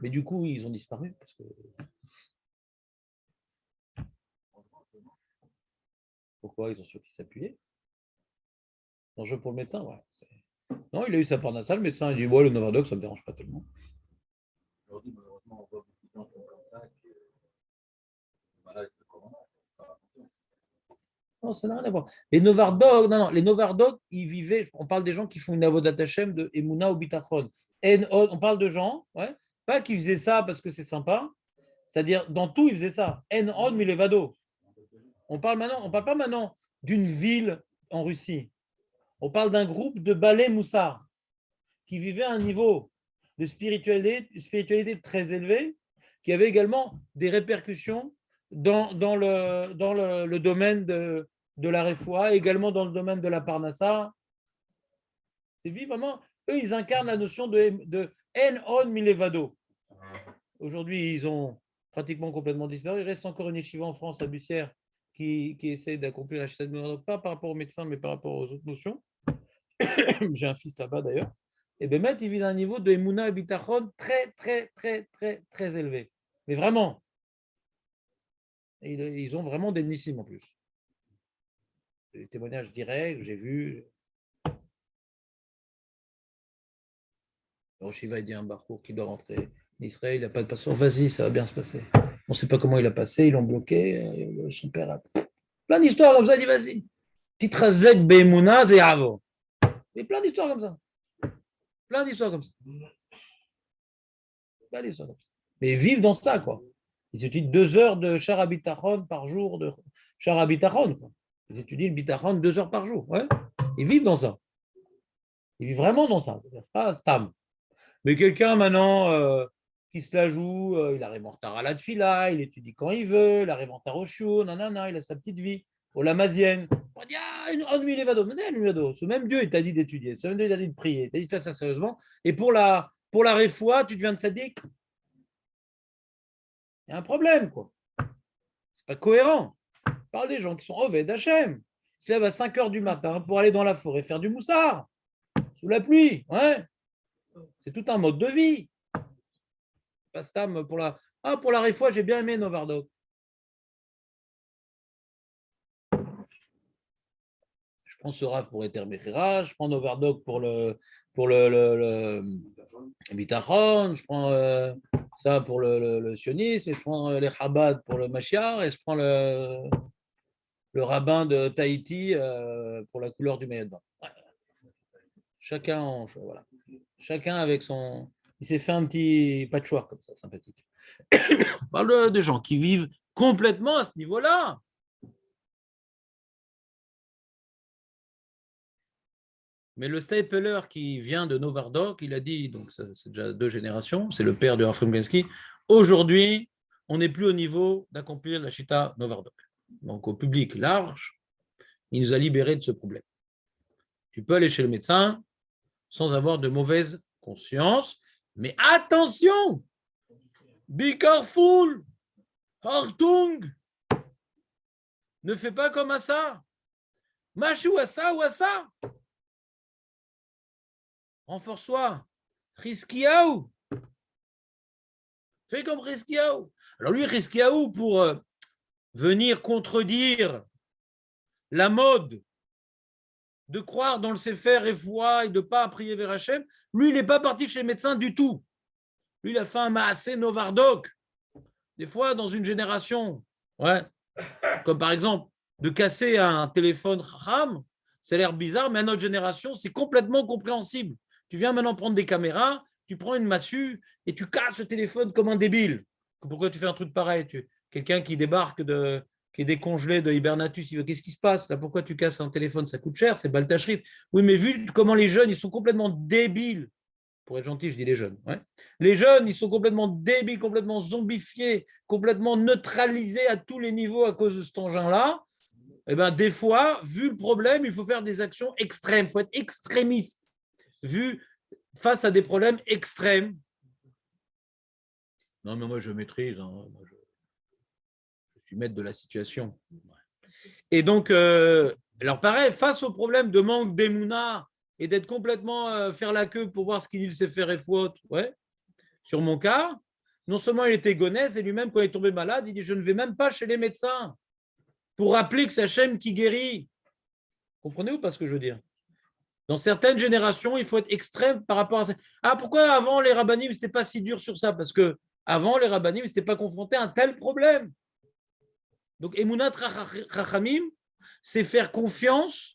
Mais du coup, ils ont disparu. Parce que... Pourquoi? Ils ont su qu'ils s'appuyaient. L'enjeu pour le médecin, ouais. Non, il a eu sa parnassa, le médecin, il dit ouais, le Novadoc, ça ne me dérange pas tellement. Aujourd'hui, malheureusement, on voit beaucoup de gens qui sont comme ça, qui sont malades de corona. Non, ça n'a rien à voir. Les Novardoc, non, les Novardoc, ils vivaient, on parle des gens qui font une avodat Hashem de Emouna ou Bitachon. On parle de gens, ouais, pas qui faisaient ça parce que c'est sympa, c'est-à-dire dans tout, ils faisaient ça. En milevado. On parle pas maintenant d'une ville en Russie. On parle d'un groupe de balais moussard qui vivait à un niveau de spiritualité très élevé, qui avait également des répercussions dans le domaine de la refoua, également dans le domaine de la parnassa. C'est vraiment, eux, ils incarnent la notion de en milevado. Aujourd'hui, ils ont pratiquement complètement disparu. Il reste encore une yeshiva en France, à Bussière, qui essaie d'accomplir la chita de Novardoc, pas par rapport aux médecins, mais par rapport aux autres notions. J'ai un fils là-bas d'ailleurs. Et Bémet, il vise un niveau de Emouna et Bitachon très, très, très, très, très élevé. Mais vraiment. Et ils ont vraiment des nissim en plus. Des témoignages directs, j'ai vu. Le Shiva, il dit à un Bachour qui doit rentrer en Israël, il n'a pas de passeport. Vas-y, ça va bien se passer. On ne sait pas comment il a passé, ils l'ont bloqué. Son père a plein d'histoires comme ça, il dit vas-y. Titrazek Be'emouna Ze'avo. Et plein d'histoires comme ça. Plein d'histoires comme ça. Plein d'histoires comme ça. Mais ils vivent dans ça, quoi. Ils étudient 2 heures de Shara Bitachon par jour, de Shara Bitachon, quoi. Ils étudient le Bitachon 2 heures par jour. Ouais. Ils vivent dans ça. Ils vivent vraiment dans ça. C'est pas stam. Mais quelqu'un maintenant qui se la joue, il arrive en retard à la tfila, il étudie quand il veut, il arrive en retard au chiour, nanana, il a sa petite vie. Au lamazienne, on dit ce même Dieu, il t'a dit d'étudier, ce même Dieu, il t'a dit de prier, il t'a dit de faire ça sérieusement. Et pour la refoua, tu deviens de sadique. Il y a un problème, quoi. C'est pas cohérent. On parle des gens qui sont Oved Hachem, qui se lèvent à 5 heures du matin pour aller dans la forêt faire du moussard, sous la pluie. Ouais. C'est tout un mode de vie. Pas stam pour la. Ah, pour la refoua, j'ai bien aimé Novardoc. Je prends ce raf pour Eter Mechira, je prends Novardoc pour le Bitachon, je prends ça pour le sionisme, et je prends les Chabad pour le Mashiach, et je prends le rabbin de Tahiti pour la couleur du maillot de bain. Chacun, voilà. Chacun avec son. Il s'est fait un petit patchwork comme ça, sympathique. On parle de gens qui vivent complètement à ce niveau-là. Mais le Stapler qui vient de Novardoc, il a dit, donc c'est déjà 2 générations, c'est le père de Raphaël Gensky, aujourd'hui, on n'est plus au niveau d'accomplir la Chita Novardoc. Donc au public large, il nous a libérés de ce problème. Tu peux aller chez le médecin sans avoir de mauvaise conscience, mais attention, be careful, Hartung, ne fais pas comme à ça, Machou à ça ou à ça. Renforce-toi. Riskiaou. Fais comme Riskiaou. Alors lui, Riskiaou, pour venir contredire la mode de croire dans le Sefer Refoua et de ne pas prier vers Hachem, lui, il n'est pas parti chez les médecins du tout. Lui, il a fait un Maasé Novardoc. Des fois, dans une génération, ouais, comme par exemple, de casser un téléphone Chacham, Ça a l'air bizarre, mais à notre génération, c'est complètement compréhensible. Tu viens maintenant prendre des caméras, tu prends une massue et tu casses le téléphone comme un débile. Pourquoi tu fais un truc pareil? Quelqu'un qui débarque, qui est décongelé de Hibernatus, il veut qu'est-ce qui se passe là? Pourquoi tu casses un téléphone? Ça coûte cher, c'est Baltachrit. Oui, mais vu comment les jeunes, ils sont complètement débiles. Pour être gentil, je dis les jeunes. Ouais. Les jeunes, ils sont complètement débiles, complètement zombifiés, complètement neutralisés à tous les niveaux à cause de cet engin-là. Eh bien, des fois, vu le problème, il faut faire des actions extrêmes. Il faut être extrémiste, vu face à des problèmes extrêmes. Non, mais moi, je maîtrise. Hein. Moi, je suis maître de la situation. Et donc, alors pareil, face au problème de manque d'émouna et d'être complètement faire la queue pour voir ce qu'il sait faire et faute, ouais, sur mon cas, non seulement il était gonesse, et lui-même, quand il est tombé malade, il dit, je ne vais même pas chez les médecins pour rappeler que c'est Hachem qui guérit. Comprenez ou pas ce que je veux dire? Dans certaines générations, il faut être extrême par rapport à ça. Ah, pourquoi avant les rabbinim, ce n'était pas si dur sur ça? Parce que avant les rabbinim, ils n'étaient pas confrontés à un tel problème. Donc, Emunat Rachamim, c'est faire confiance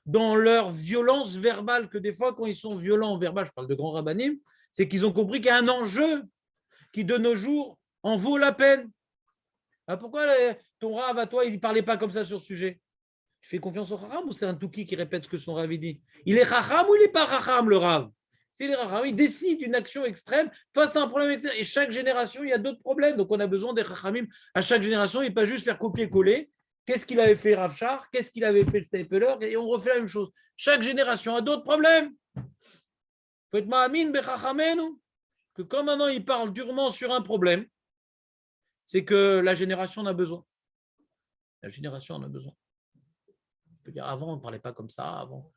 dans leur violence verbale, que des fois, quand ils sont violents en verbal, je parle de grands rabbinim, c'est qu'ils ont compris qu'il y a un enjeu qui, de nos jours, en vaut la peine. Ah, pourquoi ton Rav à toi, il ne parlait pas comme ça sur ce sujet? Tu fais confiance au Raham ou c'est un Touki qui répète ce que son Rav dit? Il est Raham ou il n'est pas Raham, le Rav? C'est les Raham, il décide une action extrême face à un problème extrême. Et chaque génération, il y a d'autres problèmes. Donc, on a besoin des Rahamim à chaque génération et pas juste faire copier-coller. Qu'est-ce qu'il avait fait Rav Shar? Qu'est-ce qu'il avait fait le Stapler? Et on refait la même chose. Chaque génération a d'autres problèmes. Il faut être ma'amin bechachamenu. Que quand maintenant il parle durement sur un problème, c'est que la génération en a besoin. La génération en a besoin. On peut dire avant, on ne parlait pas comme ça. Avant.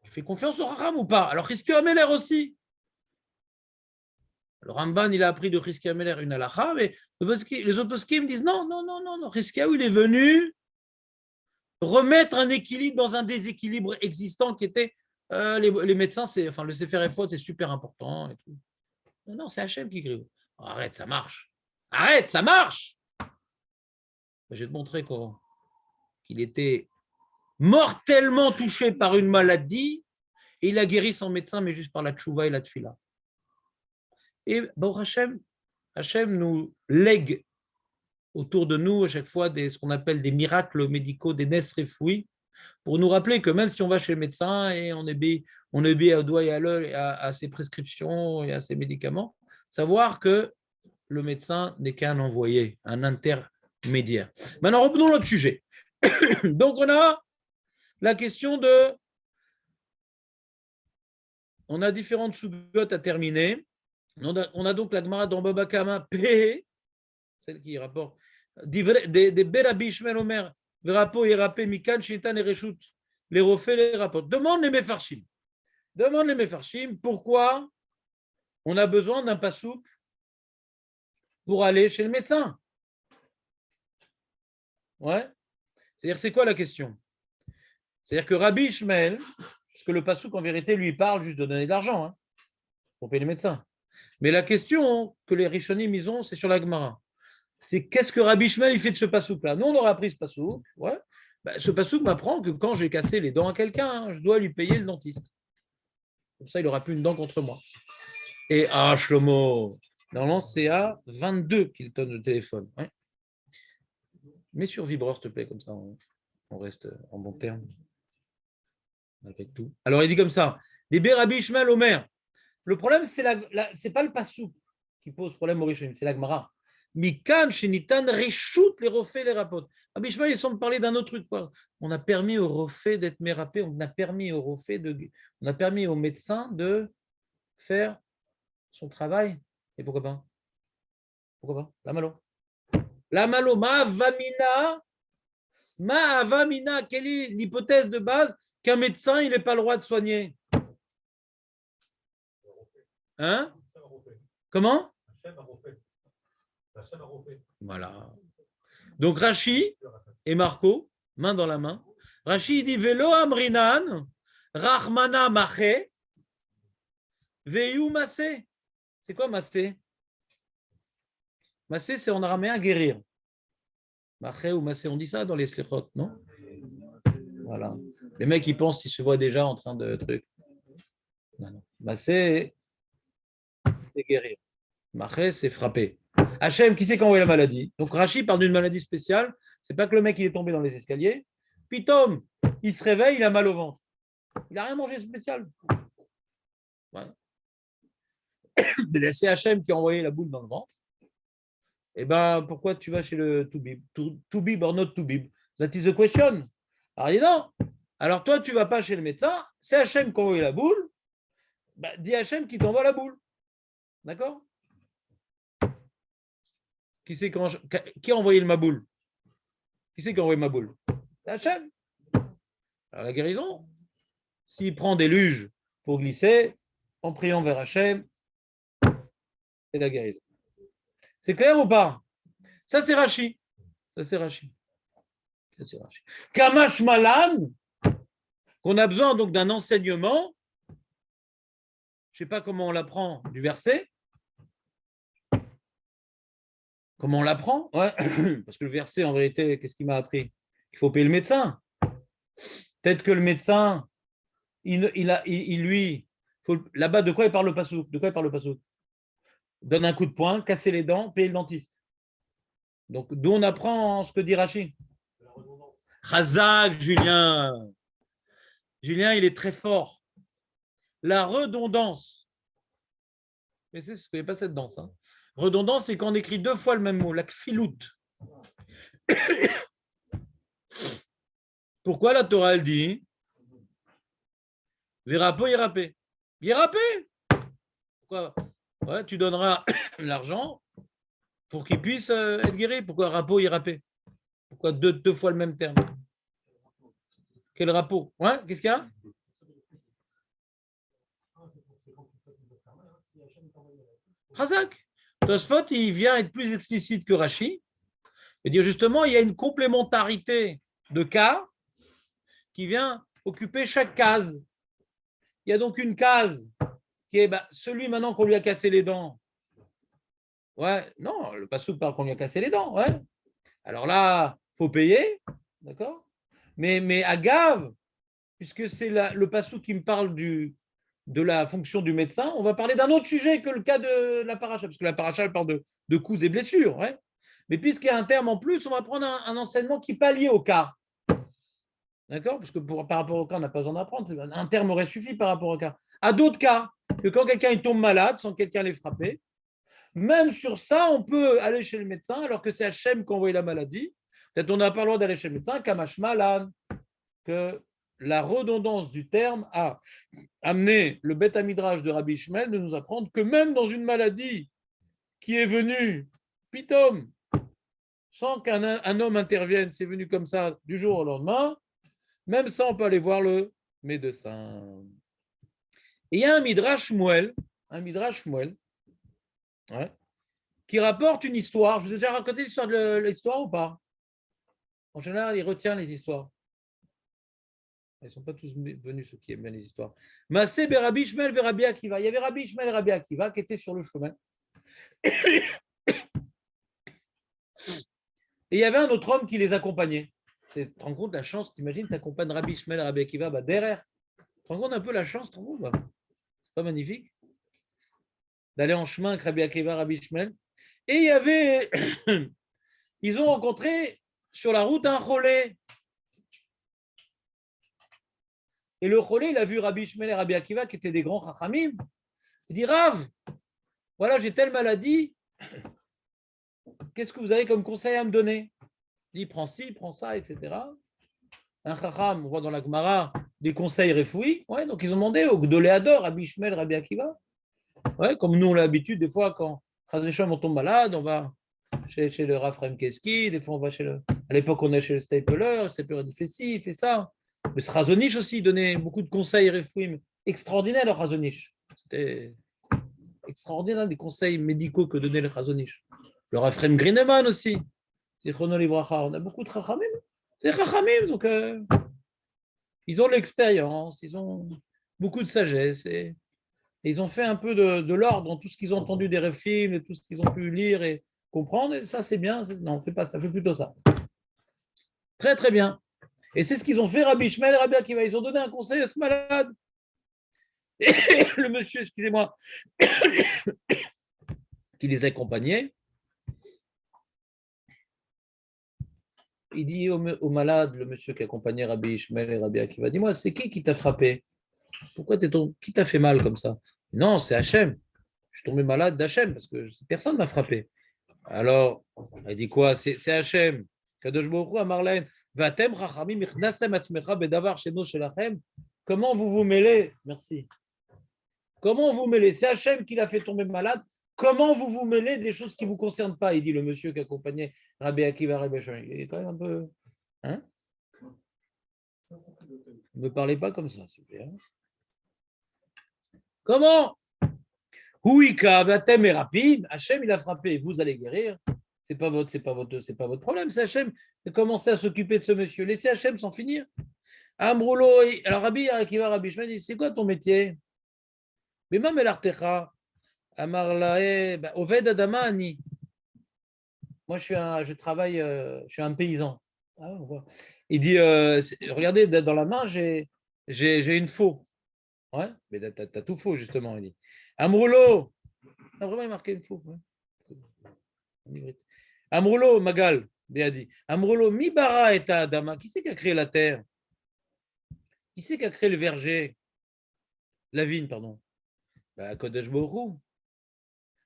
Tu fais confiance au Raham ou pas? Alors, Chizkiyahu Ameler aussi. Le Ramban, il a appris de Chizkiyahu Ameler une halakha, mais les autres poskim me disent non. Chizkiyahu, il est venu remettre un équilibre dans un déséquilibre existant qui était les médecins, le Sefer Efod, c'est super important. Et tout. Non, c'est Hachem qui grille. Oh, arrête, ça marche. Arrête, ça marche. Je vais te montrer qu'il était mortellement touché par une maladie et il a guéri son médecin, mais juste par la tchouva et la tfila. Et bon, Hachem nous lègue autour de nous à chaque fois ce qu'on appelle des miracles médicaux, des nes refouis, pour nous rappeler que même si on va chez le médecin et on obéit au doigt et à l'œil à ses prescriptions et à ses médicaments, savoir que le médecin n'est qu'un envoyé, un intermédiaire. Maintenant, reprenons notre sujet. Donc, on a la question on a différentes sous-gottes à terminer. On a donc la Gemara dans Baba Kama P, celle qui rapporte des Berabi Ishmael Omer, Verapo et Rapé, Mikan, Shitan et Reshut, les refait les rapports. Demande les Mefarshim. Pourquoi on a besoin d'un pasouk pour aller chez le médecin. Ouais. C'est-à-dire, c'est quoi la question? C'est-à-dire que Rabbi Ishmael, parce que le pasouk en vérité lui parle juste de donner de l'argent pour payer les médecins. Mais la question que les Rishonim ils ont, c'est sur la Gemara. C'est qu'est-ce que Rabbi Ishmael il fait de ce pasouk-là? Nous, on aurait appris ce pasouk. Ouais. Ce pasouk m'apprend que quand j'ai cassé les dents à quelqu'un, je dois lui payer le dentiste. Comme ça, il n'aura plus une dent contre moi. Et Shlomo, normalement, c'est à 22 qu'il donne le téléphone. Ouais. Mets sur vibreur, s'il te plaît, comme ça, on reste en bon terme. Avec tout. Alors, il dit comme ça, des Rabbi Ishmael Omer. Le problème, c'est pas le pasouk qui pose problème au Rishonim, c'est la Gemara. Mikan, Shenitan, Reshut, les refait les rapports. Rabbi Ishmael, ils semblent parler d'un autre truc. Quoi. On a permis au refait d'être mérapé, on a permis au médecin de faire son travail. Et pourquoi pas? La malo. La malo, ma'avamina, quelle est l'hypothèse de base qu'un médecin, il n'est pas le droit de soigner? Hein? Comment? Voilà. Donc Rashi et Marco, main dans la main. Rashi dit Velo amrinan, Rahmana mache, Veyu masse. C'est quoi masse? Masse, c'est en araméen guérir. Mache ou masse, on dit ça dans les slichot, non? Voilà. Les mecs, ils pensent qu'ils se voient déjà en train de truc. Non, non. Bah, c'est guérir. Maché, c'est frapper. Hachem, qui c'est qui a envoyé la maladie? Donc Rachi parle d'une maladie spéciale. C'est pas que le mec il est tombé dans les escaliers. Puis Tom, il se réveille, il a mal au ventre. Il n'a rien mangé de spécial. Ouais. Mais c'est Hachem qui a envoyé la boule dans le ventre. Et ben pourquoi tu vas chez le Toubib? Toubib or not Toubib? That is the question. Alors il dit non. Alors toi, tu vas pas chez le médecin, c'est Hachem qui a envoyé la boule. Bah, dis Hachem qui t'envoie la boule. D'accord? Qui a envoyé le Maboul? Qui c'est qui a envoyé ma boule? C'est Hachem. Alors la guérison, s'il prend des luges pour glisser, en priant vers Hachem, c'est la guérison. C'est clair ou pas? Ça c'est Rachi. Ça c'est Rachi. Ça c'est Rachi. Kamash Malan, qu'on a besoin donc d'un enseignement. Je ne sais pas comment on l'apprend du verset. Comment on l'apprend? Ouais. Parce que le verset, en vérité, qu'est-ce qu'il m'a appris? Il faut payer le médecin. Peut-être que le médecin, là-bas, de quoi il parle le pasouk? De quoi il parle le pasouk? Donne un coup de poing, casser les dents, payer le dentiste. Donc, d'où on apprend ce que dit Rachi? Chazak, Julien. Julien, il est très fort. La redondance. Mais c'est ce qu'il n'y a pas cette danse. Hein. Redondance, c'est quand on écrit deux fois le même mot, la kfilout. Pourquoi la Torah, elle dit Vérapo, Yérapé. Yérapé. Pourquoi? Ouais, tu donneras l'argent pour qu'il puisse être guéri. Pourquoi Rapo, Yérapé? Pourquoi deux fois le même terme? Quel rapo? Ouais, qu'est-ce qu'il y a? Razak. Tosfot, il vient être plus explicite que Rachi et dire justement, il y a une complémentarité de cas qui vient occuper chaque case. Il y a donc une case qui est celui maintenant qu'on lui a cassé les dents. Ouais, non, le passouk parle qu'on lui a cassé les dents. Ouais. Alors là, il faut payer, d'accord? Mais agave, puisque c'est le passouk qui me parle de la fonction du médecin, on va parler d'un autre sujet que le cas de la paracha, parce que la paracha elle parle de coups et blessures. Ouais. Mais puisqu'il y a un terme en plus, on va prendre un enseignement qui n'est pas lié au cas. D'accord? Parce que par rapport au cas, on n'a pas besoin d'apprendre. Un terme aurait suffi par rapport au cas. À d'autres cas, que quand quelqu'un il tombe malade sans quelqu'un l'ait frappé, même sur ça, on peut aller chez le médecin alors que c'est Hachem qui a envoyé la maladie. Peut-être on n'a pas le droit d'aller chez le médecin, Kamash Malan, que la redondance du terme a amené le Beth Midrash de Rabbi Ishmael de nous apprendre que même dans une maladie qui est venue, pitom, sans qu'un homme intervienne, c'est venu comme ça du jour au lendemain, même ça, on peut aller voir le médecin. Et il y a un Midrash Shmuel, ouais, qui rapporte une histoire. Je vous ai déjà raconté l'histoire ou pas? En général, il retient les histoires. Ils ne sont pas tous venus, ceux qui aiment bien les histoires. Massé Rabbi Ishmael et Rabbi Akiva. Il y avait Rabbi Ishmael et Rabbi Akiva qui étaient sur le chemin. Et il y avait un autre homme qui les accompagnait. Tu te rends compte la chance? T'imagines, tu accompagnes Rabbi Ishmael et Rabbi Akiva derrière. Tu te rends compte un peu la chance? C'est pas magnifique d'aller en chemin avec Rabbi Akiva, Rabbi Ishmael. Et il y avait, ils ont rencontré sur la route un cholé. Et le cholé, il a vu Rabbi Ishmael et Rabbi Akiva qui étaient des grands chachamim. Il dit Rav, voilà, j'ai telle maladie. Qu'est-ce que vous avez comme conseil à me donner? Il dit prends ci, prends ça, etc. Un chacham, on voit dans la Gemara des conseils réfouis. Ouais, donc ils ont demandé au Gdoléador, Rabbi Ishmael, Rabbi Akiva. Ouais, comme nous on a l'habitude, des fois quand on tombe malade, on va chez le Rav Fremkeski, des fois on va à l'époque on est chez le Stapler, le Stapler dit fais ci, fais ça. Le Srazonich aussi donnait beaucoup de conseils réfouim extraordinaires, le Srazonich. C'était extraordinaire des conseils médicaux que donnait le Srazonich. Le Rav Frem Grineman aussi. On a beaucoup de chachamim. C'est chachamim, donc ils ont l'expérience, ils ont beaucoup de sagesse et ils ont fait un peu de l'ordre dans tout ce qu'ils ont entendu des réfilms et tout ce qu'ils ont pu lire et comprendre. Et ça, c'est bien. Non, fais pas ça, fais plutôt ça. Très, très bien. Et c'est ce qu'ils ont fait, Rabbi Ishmael et Rabbi Akiva. Ils ont donné un conseil à ce malade. Et le monsieur, excusez-moi, qui les accompagnait, il dit au malade, le monsieur qui accompagnait Rabbi Ishmael et Rabbi Akiva, dis-moi, c'est qui t'a frappé? Pourquoi qui t'a fait mal comme ça? Non, c'est Hachem. Je suis tombé malade d'Hachem parce que personne ne m'a frappé. Alors, elle dit quoi? C'est Hachem. Kadosh Baruch Hu, Marlène, Vatem Rachamim Ichnastem Atzmecha Bedavar Sheno Shelachem. Comment vous vous mêlez? Merci. Comment vous mêlez? C'est Hachem qui l'a fait tomber malade. Comment vous vous mêlez des choses qui ne vous concernent pas? Il dit le monsieur qui accompagnait Rabbi Akiva, Rabbi Shimon. Il est quand même un peu. Hein? Ne me parlez pas comme ça, s'il vous plaît. Hein? Comment? Huika, Vatem et rapide. Hachem, il a frappé. Vous allez guérir. C'est pas votre problème. C'est Hachem de commencer à s'occuper de ce monsieur. Laissez Hachem s'en finir. Amroulo. Alors, Rabbi Akiva, Rabbi Shimon dit c'est quoi ton métier? Mais même l'artecha. Amarlae, Oved Adama Ani. Moi, je travaille, je suis un paysan. Ah, on voit. Il dit, regardez, dans la main, j'ai une faux. Ouais, mais t'as tout faux, justement, il dit. Amroulo. Ah, vraiment, il marqué une faux. Ouais. Amroulo, Magal, bien dit. Amroulo, Mibara et Adama. Qui c'est qui a créé la terre? Qui c'est qui a créé le verger? La vigne, pardon. Kodesh Baruch Hu.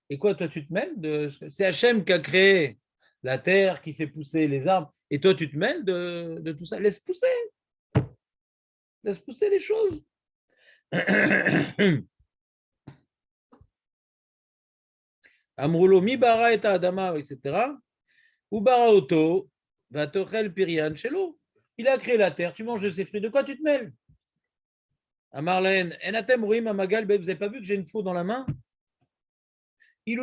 Et quoi, toi, tu te mêles de... C'est Hachem qui a créé la terre, qui fait pousser les arbres. Et toi, tu te mêles de tout ça. Laisse pousser. Laisse pousser les choses. Amroulo, mi bara et adama, etc. Ou bara auto, va tochel pirian shelo. Il a créé la terre, tu manges de ses fruits. De quoi tu te mêles? À Marlène, enatem ruim amagal, vous n'avez pas vu que j'ai une faux dans la main? Si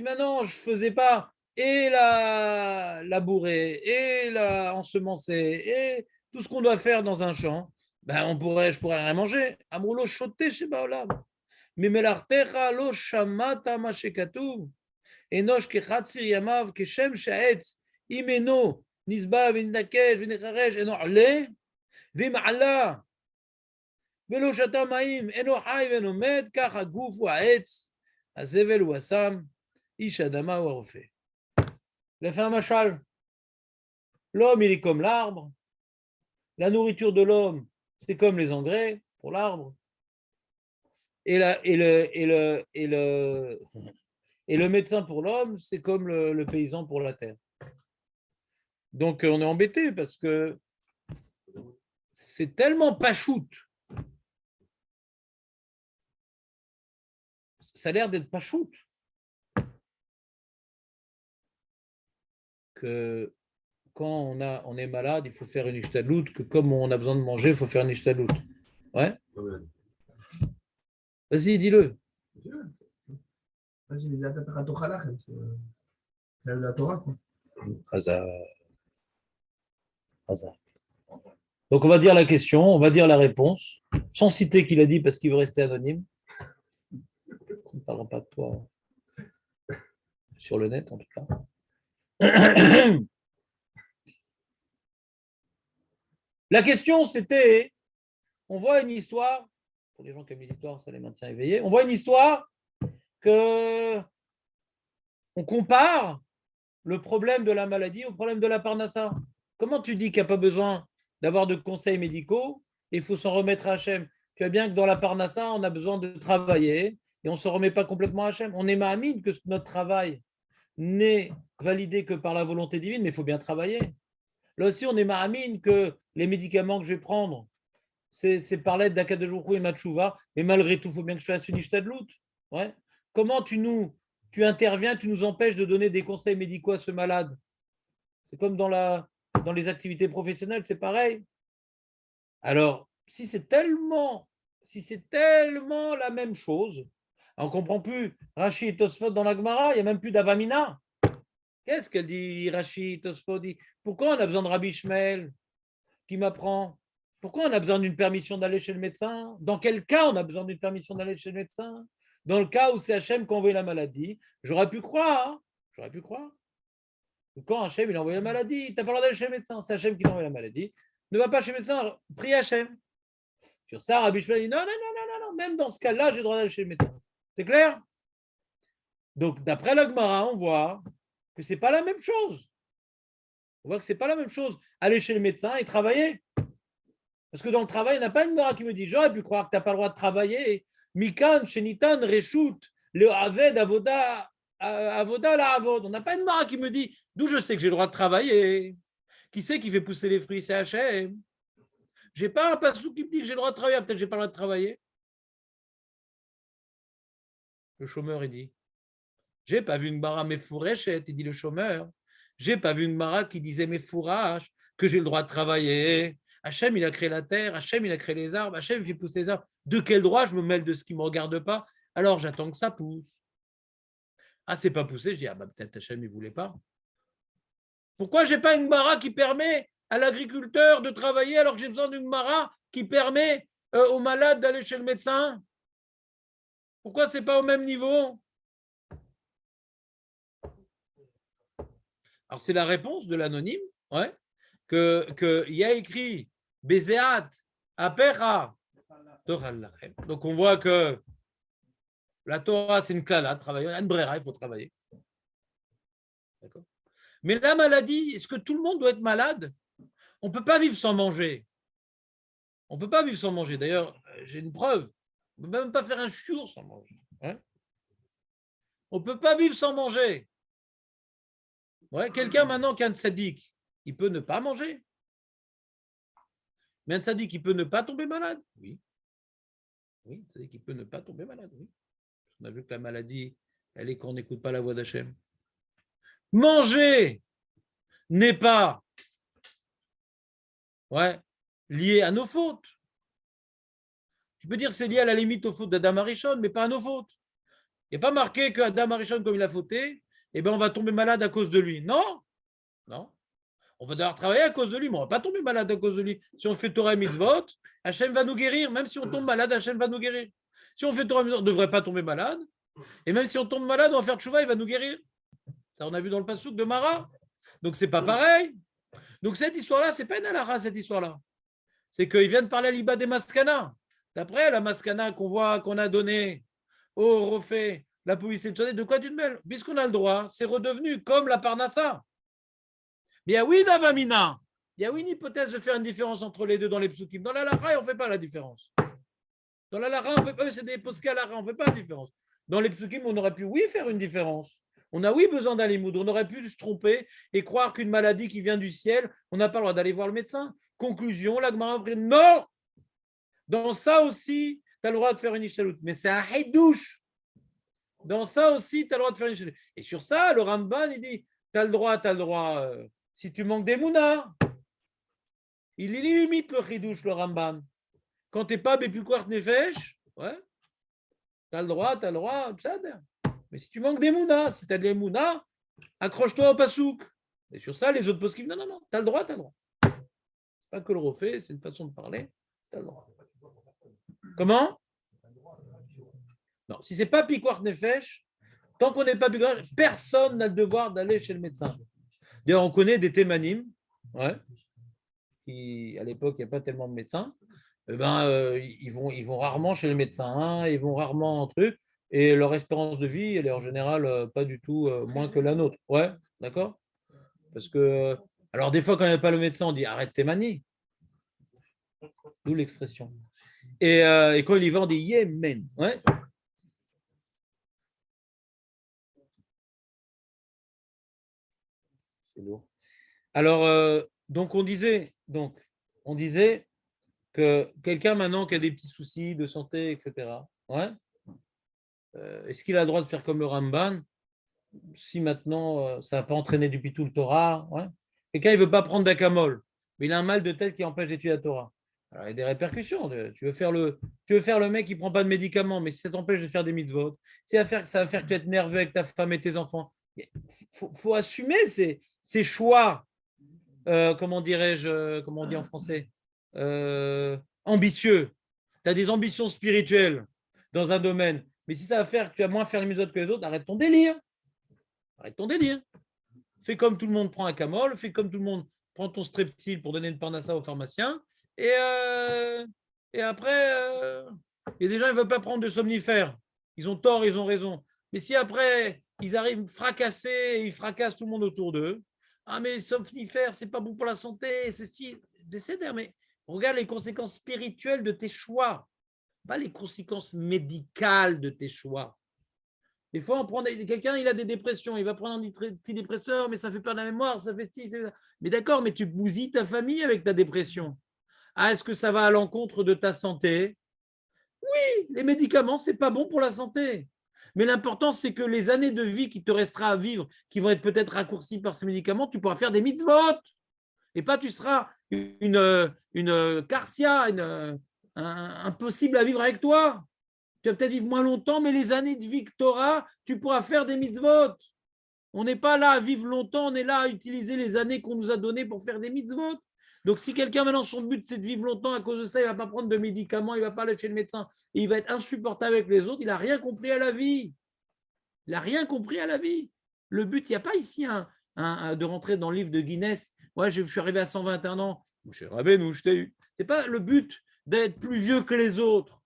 maintenant je faisais pas et la labourer et la ensemencer et tout ce qu'on doit faire dans un champ, ben je pourrais rien manger. Amroulo choté chez Baolam. Mais melartecha lo shamata ma shekatuv. Enosh kechatzir yamav keshem shaetz imeno nisba v'ndakesh v'necharesh eno ale v'im'ala. ולא שתה מים, אינו חי ואינו מת, כך הגוף הוא העץ, הזבל הוא הסם, איש האדמה הוא הרופא. לפי המשל, l'homme il est comme l'arbre, la nourriture de l'homme c'est comme les engrais pour l'arbre, et le médecin pour l'homme c'est comme le paysan pour la terre. Donc on est embêté parce que c'est tellement pachout. Ça a l'air d'être pas shoot. Que quand on est malade, il faut faire une ishtadlout, que comme on a besoin de manger, il faut faire une ishtadlout. Ouais. Vas-y, dis-le. Vas-y, les attaques à Torah, c'est la Torah, quoi. Hazard. Donc on va dire la question, on va dire la réponse, sans citer qui l'a dit parce qu'il veut rester anonyme. On ne parlera pas de toi sur le net, en tout cas. La question, c'était, on voit une histoire, pour les gens qui aiment les histoires, ça les maintient éveillés, on voit une histoire que on compare le problème de la maladie au problème de la parnassa. Comment tu dis qu'il n'y a pas besoin d'avoir de conseils médicaux et il faut s'en remettre à Hachem? Tu vois bien que dans la parnassa, on a besoin de travailler, et on ne se remet pas complètement à Hachem. On est ma'amine que notre travail n'est validé que par la volonté divine, mais il faut bien travailler. Là aussi, on est ma'amine que les médicaments que je vais prendre, c'est par l'aide d'Akadosh Baruch Hu et Matchouva, et malgré tout, il faut bien que je fasse une ishtadlout. Ouais. Comment tu interviens, tu nous empêches de donner des conseils médicaux à ce malade? C'est comme dans les activités professionnelles, c'est pareil. Alors, si c'est tellement la même chose, on ne comprend plus Rashi et Tosfot dans la Gemara, il n'y a même plus d'Avamina. Qu'est-ce qu'elle dit, Rashi et Tosfot dit? Pourquoi on a besoin de Rabbi Ishmael qui m'apprend? Pourquoi on a besoin d'une permission d'aller chez le médecin? Dans quel cas on a besoin d'une permission d'aller chez le médecin? Dans le cas où c'est Hachem qui envoie la maladie, j'aurais pu croire J'aurais pu croire. Quand Hachem il a envoyé la maladie, tu n'as pas le droit d'aller chez le médecin. C'est Hachem qui t'a envoyé la maladie. Ne va pas chez le médecin, prie Hachem. Sur ça, Rabbi Shmuel dit non, non, non, non, non, non, même dans ce cas-là, j'ai le droit d'aller chez le médecin. C'est clair? Donc, d'après la Gemara, on voit que ce n'est pas la même chose. On voit que ce n'est pas la même chose. Aller chez le médecin et travailler. Parce que dans le travail, il n'y a pas une Gemara qui me dit j'aurais pu croire que tu n'as pas le droit de travailler. Mikan, Shenitan, Reshut, le Aved, Avoda, Avoda, la Avod. On n'a pas une Gemara qui me dit d'où je sais que j'ai le droit de travailler. Qui c'est qui fait pousser les fruits? C'est Hachem. Je n'ai pas un passou qui me dit que j'ai le droit de travailler. Peut-être que je n'ai pas le droit de travailler. Le chômeur, il dit j'ai pas vu une Gemara Mefourachet, il dit le chômeur. J'ai pas vu une Gemara qui disait Mefourach, que j'ai le droit de travailler. Hachem, il a créé la terre, Hachem, il a créé les arbres, Hachem, il fait pousser les arbres. De quel droit je me mêle de ce qui ne me regarde pas? Alors j'attends que ça pousse. Ah, c'est pas poussé, je dis, ah bah peut-être Hachem, il ne voulait pas. Pourquoi je n'ai pas une Gemara qui permet à l'agriculteur de travailler alors que j'ai besoin d'une Gemara qui permet aux malades d'aller chez le médecin? Pourquoi ce n'est pas au même niveau? Alors, c'est la réponse de l'anonyme, ouais, qu'il y a écrit Bézéat, Apecha, Torah Lachem. Donc, on voit que la Torah, c'est une klala, travailler, une brera, il faut travailler. D'accord. Mais la maladie, est-ce que tout le monde doit être malade? On ne peut pas vivre sans manger. On ne peut pas vivre sans manger. D'ailleurs, j'ai une preuve. On ne peut même pas faire un chiour sans manger. Hein. On ne peut pas vivre sans manger. Ouais, quelqu'un maintenant qui a un tzaddik, il peut ne pas manger. Mais un tzaddik, il peut ne pas tomber malade. Oui. Oui, c'est-à-dire qu'il peut ne pas tomber malade. Oui. On a vu que la maladie, elle est quand on n'écoute pas la voix d'Hachem. Manger n'est pas lié à nos fautes. Tu peux dire que c'est lié à la limite aux fautes d'Adam Arishon, mais pas à nos fautes. Il n'y a pas marqué que Adam Arishon, comme il a fauté, on va tomber malade à cause de lui. Non, non. On va devoir travailler à cause de lui, mais on ne va pas tomber malade à cause de lui. Si on fait Torah et Mitzvot, Hachem va nous guérir. Même si on tombe malade, Hachem va nous guérir. Si on fait Torah et Mitzvot, on ne devrait pas tomber malade. Et même si on tombe malade, on va faire Tchouva, il va nous guérir. Ça, on a vu dans le Passouk de Mara. Donc, ce n'est pas pareil. Donc, cette histoire-là, ce n'est pas une halakha, cette histoire-là. C'est qu'ils viennent parler à l'Iba des Maskana. D'après la Maskana qu'on a donnée au Refait, la police de quoi tu te mêles? Puisqu'on a le droit, c'est redevenu comme la Parnassa. Mais il y a oui, Navamina. Il y a oui une hypothèse de faire une différence entre les deux dans les psukim. Dans la Lara, on ne fait pas la différence. Dans la Lara, on fait pas, c'est des posquets à Lara, on ne fait pas la différence. Dans les psukim, on aurait pu, oui, faire une différence. On a, oui, besoin d'aller moudre. On aurait pu se tromper et croire qu'une maladie qui vient du ciel, on n'a pas le droit d'aller voir le médecin. Conclusion, la Gemara dit non. Dans ça aussi, tu as le droit de faire une ishtalut. Mais c'est un haïdouche. Dans ça aussi, tu as le droit de faire une ishtalut. Et sur ça, le Ramban, il dit, tu as le droit. Si tu manques des mounas, il limite le chidouche, le Ramban. Quand tu n'es pas Bepukwart Nefesh, tu as le droit, mais si tu manques des mounas, si tu as des mounas, accroche-toi au pasouk. Et sur ça, les autres poskim, non, tu as le droit. Pas que le refait, c'est une façon de parler, tu as le droit. Comment? Non, si ce n'est pas Pikwart Nefesh, tant qu'on n'est pas Pikwart, personne n'a le devoir d'aller chez le médecin. D'ailleurs, on connaît des témanim, qui, à l'époque, il n'y a pas tellement de médecins, ils vont rarement chez le médecin, ils vont rarement en truc, et leur espérance de vie, elle est en général pas du tout moins que la nôtre. Ouais, d'accord? Parce que, alors des fois, quand il n'y a pas le médecin, on dit arrête tes manies. D'où l'expression. Et quand il y va, on dit Yémen. Ouais. C'est lourd. Alors, donc on disait que quelqu'un maintenant qui a des petits soucis de santé, etc., est-ce qu'il a le droit de faire comme le Ramban si maintenant ça n'a pas entraîné depuis tout le Torah? Quelqu'un, il ne veut pas prendre d'acamol, mais il a un mal de tête qui empêche d'étudier la Torah. Alors, il y a des répercussions. Tu veux faire le mec qui ne prend pas de médicaments, mais si ça t'empêche de faire des mitzvot, ça va faire que tu vas être nerveux avec ta femme et tes enfants. Il faut assumer ces choix, comment dirais-je, comment on dit en français, ambitieux. Tu as des ambitions spirituelles dans un domaine, mais si ça va faire que tu vas moins faire les mitzvot que les autres, arrête ton délire. Arrête ton délire. Fais comme tout le monde prend un camol, fais comme tout le monde prend ton strepsil pour donner une parnassa au pharmacien. Et après, il y a des gens qui ne veulent pas prendre de somnifères. Ils ont tort, ils ont raison. Mais si après, ils arrivent fracassés, ils fracassent tout le monde autour d'eux. Ah, mais somnifères, c'est pas bon pour la santé. C'est si. Mais regarde les conséquences spirituelles de tes choix, pas les conséquences médicales de tes choix. Des fois, on prend quelqu'un, il a des dépressions, il va prendre un antidépresseur, mais ça fait perdre la mémoire, ça fait ci, ça. Mais d'accord, mais tu bousilles ta famille avec ta dépression. Ah, est-ce que ça va à l'encontre de ta santé? Oui, les médicaments, c'est pas bon pour la santé. Mais l'important, c'est que les années de vie qui te restera à vivre, qui vont être peut-être raccourcies par ces médicaments, tu pourras faire des mitzvot. Et pas tu seras une carcia, impossible à vivre avec toi. Tu vas peut-être vivre moins longtemps, mais les années de vie que tu auras, tu pourras faire des mitzvot. On n'est pas là à vivre longtemps, on est là à utiliser les années qu'on nous a données pour faire des mitzvot. Donc, si quelqu'un maintenant, son but, c'est de vivre longtemps, à cause de ça, il ne va pas prendre de médicaments, il ne va pas aller chez le médecin, et il va être insupportable avec les autres, il n'a rien compris à la vie. Il n'a rien compris à la vie. Le but, il n'y a pas ici de rentrer dans le livre de Guinness. Ouais, je suis arrivé à 121 ans. Je t'ai eu. Ce n'est pas le but d'être plus vieux que les autres.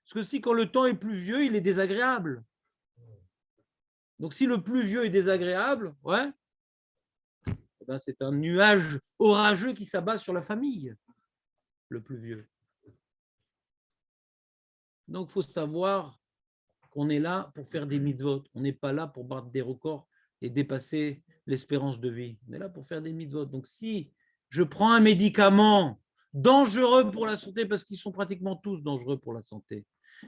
Parce que si quand le temps est plus vieux, il est désagréable. Donc si le plus vieux est désagréable, ouais, eh ben, c'est un nuage orageux qui s'abat sur la famille, le plus vieux. Donc il faut savoir qu'on est là pour faire des mitzvot. On n'est pas là pour battre des records et dépasser l'espérance de vie. On est là pour faire des mitzvot. Donc si je prends un médicament dangereux pour la santé, parce qu'ils sont pratiquement tous dangereux pour la santé,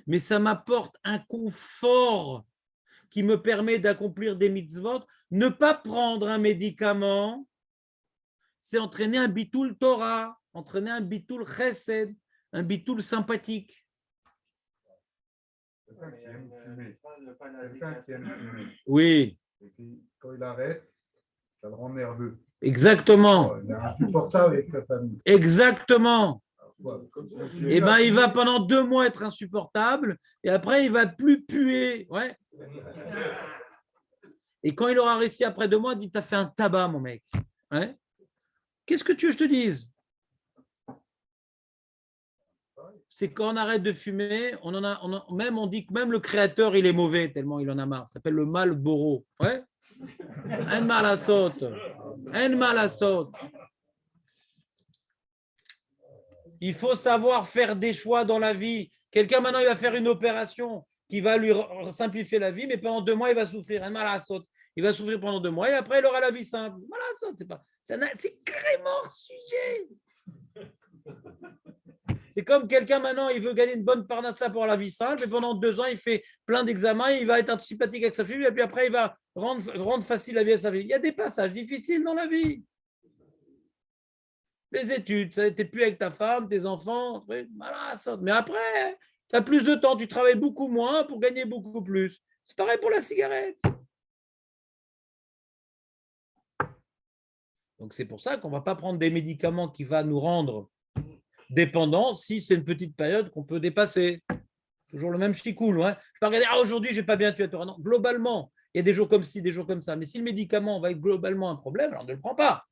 mais ça m'apporte un confort qui me permet d'accomplir des mitzvot. Ne pas prendre un médicament, c'est entraîner un bitoul Torah, entraîner un bitoul chesed, un bitoul sympathique. Quelqu'un qui aime fumer. Oui. Et puis, quand il arrête, ça le rend nerveux. Exactement. Il est insupportable avec sa famille. Exactement. Et ben, il va pendant 2 mois être insupportable et après, il va plus puer. Ouais. Et quand il aura réussi après 2 mois, il dit, t'as fait un tabac, mon mec. Ouais. Qu'est-ce que tu veux que je te dise? C'est quand on arrête de fumer, on dit que même le créateur, il est mauvais tellement il en a marre. Ça s'appelle le Marlboro. Ouais. Un mal à saute. Un mal à saute. Il faut savoir faire des choix dans la vie. Quelqu'un, maintenant, il va faire une opération qui va lui simplifier la vie, mais pendant 2 mois, il va souffrir. Un mal à saute. Il va souffrir pendant 2 mois et après, il aura la vie simple. Voilà, c'est carrément hors sujet. C'est comme quelqu'un, maintenant, il veut gagner une bonne parnassa pour la vie simple, et pendant 2 ans, il fait plein d'examens, il va être sympathique avec sa fille, et puis après, il va rendre facile la vie à sa vie. Il y a des passages difficiles dans la vie. Les études, ça n'était plus avec ta femme, tes enfants, voilà, ça. Mais après, tu as plus de temps, tu travailles beaucoup moins pour gagner beaucoup plus. C'est pareil pour la cigarette. Donc c'est pour ça qu'on ne va pas prendre des médicaments qui vont nous rendre dépendants si c'est une petite période qu'on peut dépasser. Toujours le même chicoule. Hein. Je ne vais pas regarder, aujourd'hui, je n'ai pas bien tué à Torah. Non, globalement, il y a des jours comme ci, des jours comme ça. Mais si le médicament va être globalement un problème, alors ne le prends pas.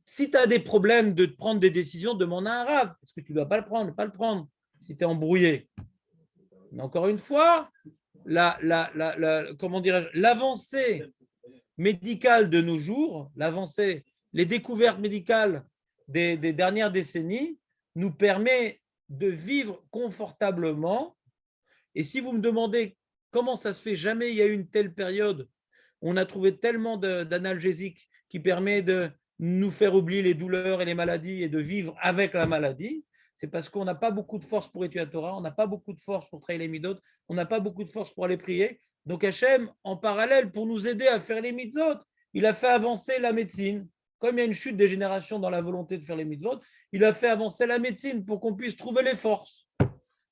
Si tu as des problèmes de prendre des décisions, demande à un rave. Est-ce que tu ne dois pas le prendre? Pas le prendre si tu es embrouillé. Mais encore une fois, comment dirais-je, l'avancée médicale de nos jours, les découvertes médicales des dernières décennies nous permet de vivre confortablement. Et si vous me demandez comment ça se fait, jamais il y a eu une telle période, on a trouvé tellement d'analgésiques qui permet de nous faire oublier les douleurs et les maladies et de vivre avec la maladie, c'est parce qu'on n'a pas beaucoup de force pour étudier la Torah, on n'a pas beaucoup de force pour travailler les midot, on n'a pas beaucoup de force pour aller prier. Donc Hachem, en parallèle, pour nous aider à faire les mitzvot, il a fait avancer la médecine. Comme il y a une chute des générations dans la volonté de faire les mitzvot, il a fait avancer la médecine pour qu'on puisse trouver les forces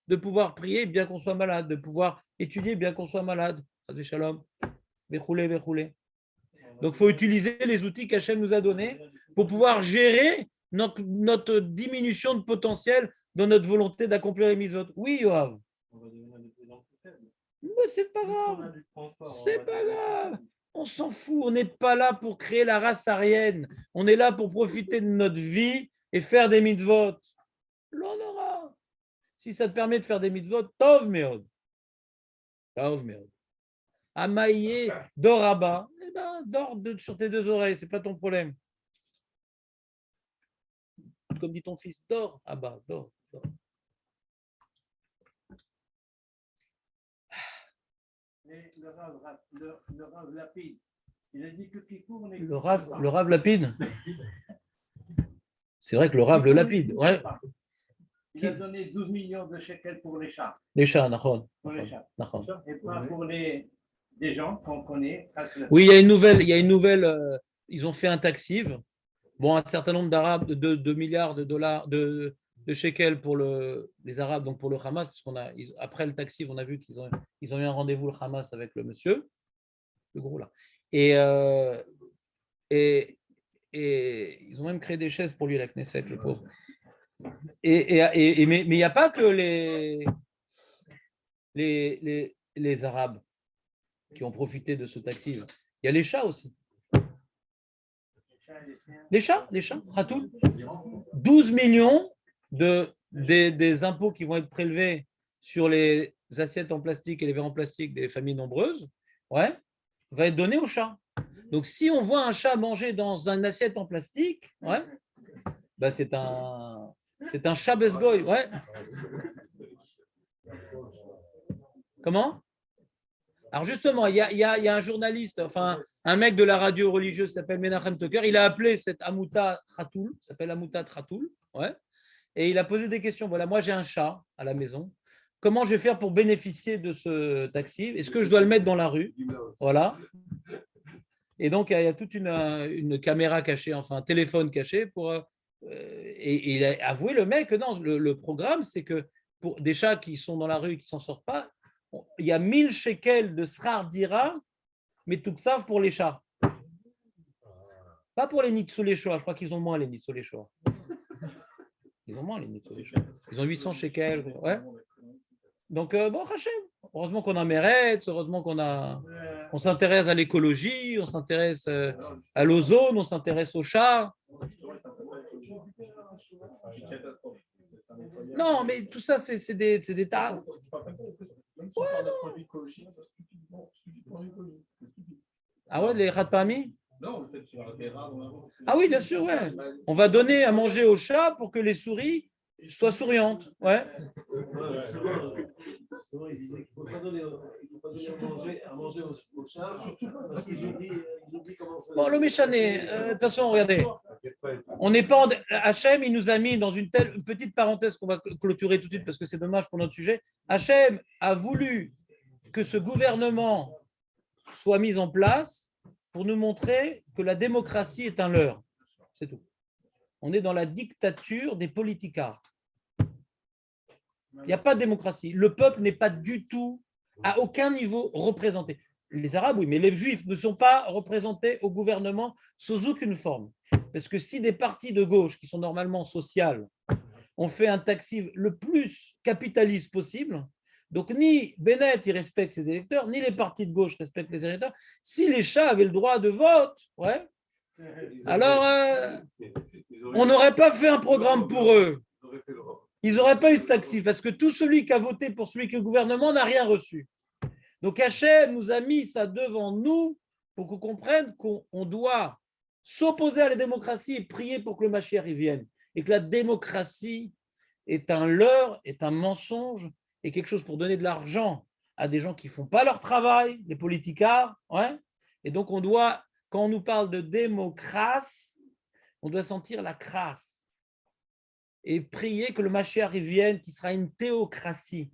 de pouvoir prier bien qu'on soit malade, de pouvoir étudier bien qu'on soit malade. Shalom. Verroulé. Donc, il faut utiliser les outils qu'Hachem nous a donnés pour pouvoir gérer notre diminution de potentiel dans notre volonté d'accomplir les mitzvot. Oui, Yoav. On va devenir de plus en plus faible. Mais c'est pas grave. C'est pas grave. On s'en fout. On n'est pas là pour créer la race aryenne. On est là pour profiter de notre vie et faire des mitzvot. L'on aura. Si ça te permet de faire des mitzvot, tov meod. Tov meod. Amaïe, dors à bas. Eh ben, dors sur tes deux oreilles. C'est pas ton problème. Comme dit ton fils, dors à bas. Dors. Mais le Rav Lapide, il a dit que Kippour, on est. Le Rav Lapide. C'est vrai que le Rav le Lapide. Ouais. Il a donné 12 millions de shekels pour les chats. Les chats, d'accord. Pour les chats. D'accord. Et pas pour des gens qu'on connaît. Oui, il y a une nouvelle. Ils ont fait un taxiv. Bon, un certain nombre d'Arabes, de 2 milliards de dollars, de shekels pour les Arabes, donc pour le Hamas, parce après le taxiv, on a vu qu'ils ont eu un rendez-vous, le Hamas, avec le monsieur, le gros là. Et ils ont même créé des chaises pour lui, la Knesset, le pauvre. Mais il n'y a pas que les Arabes qui ont profité de ce taxiv. Il y a les chats aussi. Les chats, Ratoul. 12 millions des impôts qui vont être prélevés sur les assiettes en plastique et les verres en plastique des familles nombreuses, va être donné aux chats. Donc, si on voit un chat manger dans une assiette en plastique, c'est un chat besgoy. Ouais. Comment? Alors justement, il y a un journaliste, enfin un mec de la radio religieuse qui s'appelle Menachem Tucker, il a appelé cette Amouta Tratoul, s'appelle Amouta Tratoul, et il a posé des questions. Voilà, moi j'ai un chat à la maison. Comment je vais faire pour bénéficier de ce taxi? Est-ce que je dois le mettre dans la rue? Voilà. Et donc il y a toute une caméra cachée, enfin un téléphone caché et il a avoué, le mec, que non, le programme, c'est que pour des chats qui sont dans la rue et qui ne s'en sortent pas, il y a 1000 shekels de srar dira, mais tout ça pour les chats. Pas pour les Nitzolé Shoah. Je crois qu'ils ont moins, les Nitzolé Shoah. Ils ont moins, les Nitzolé Shoah. Ils ont 800 shekels. Ouais. Donc, bon, Hachem, heureusement qu'on a Meretz, heureusement on s'intéresse à l'écologie, on s'intéresse à l'ozone, on s'intéresse aux chats. Non, mais tout ça, c'est des tas. Ah ouais, les Ratpami? Ah oui, bien sûr, ouais. On va donner à manger aux chats pour que les souris soient souriantes. Ouais. Il disait qu'il ne faut pas donner à manger aux chats, parce qu'ils oublient comment ça. Bon, le méchané, de toute façon, regardez. On n'est pas Hachem, il nous a mis dans une petite parenthèse qu'on va clôturer tout de suite parce que c'est dommage pour notre sujet. Hachem a voulu que ce gouvernement soit mis en place pour nous montrer que la démocratie est un leurre. C'est tout. On est dans la dictature des politicards. Il n'y a pas de démocratie. Le peuple n'est pas du tout, à aucun niveau, représenté. Les Arabes, oui, mais les Juifs ne sont pas représentés au gouvernement sous aucune forme. Parce que si des partis de gauche, qui sont normalement sociales, ont fait un taxi le plus capitaliste possible, donc ni Bennett il respecte ses électeurs, ni les partis de gauche respectent les électeurs, si les chats avaient le droit de vote, alors on n'aurait pas fait un programme pour eux. Ils n'auraient pas eu ce taxi, parce que tout celui qui a voté pour celui qui est au gouvernement n'a rien reçu. Donc Hachem nous a mis ça devant nous pour qu'on comprenne qu'on doit s'opposer à la démocratie et prier pour que le Mashiach y vienne. Et que la démocratie est un leurre, est un mensonge, et quelque chose pour donner de l'argent à des gens qui ne font pas leur travail, les politicards. Et donc on doit, quand on nous parle de démocratie, on doit sentir la crasse. Et prier que le Mashiach y vienne, qui sera une théocratie.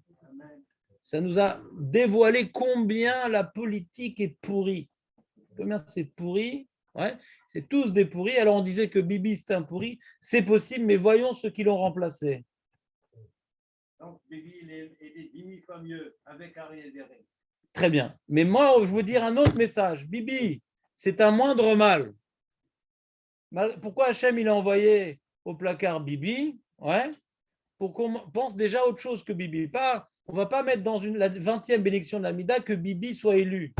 Ça nous a dévoilé combien la politique est pourrie. Combien c'est pourri. C'est tous des pourris. Alors on disait que Bibi c'était un pourri. C'est possible, mais voyons ceux qui l'ont remplacé. Donc Bibi, il est 10 000 fois mieux avec Ariel Derry. Très bien. Mais moi, je veux dire un autre message. Bibi, c'est un moindre mal. Pourquoi Hachem il a envoyé au placard Bibi, pour qu'on pense déjà autre chose que Bibi. Pas on ne va pas mettre dans la 20e bénédiction de la Mida que Bibi soit élu.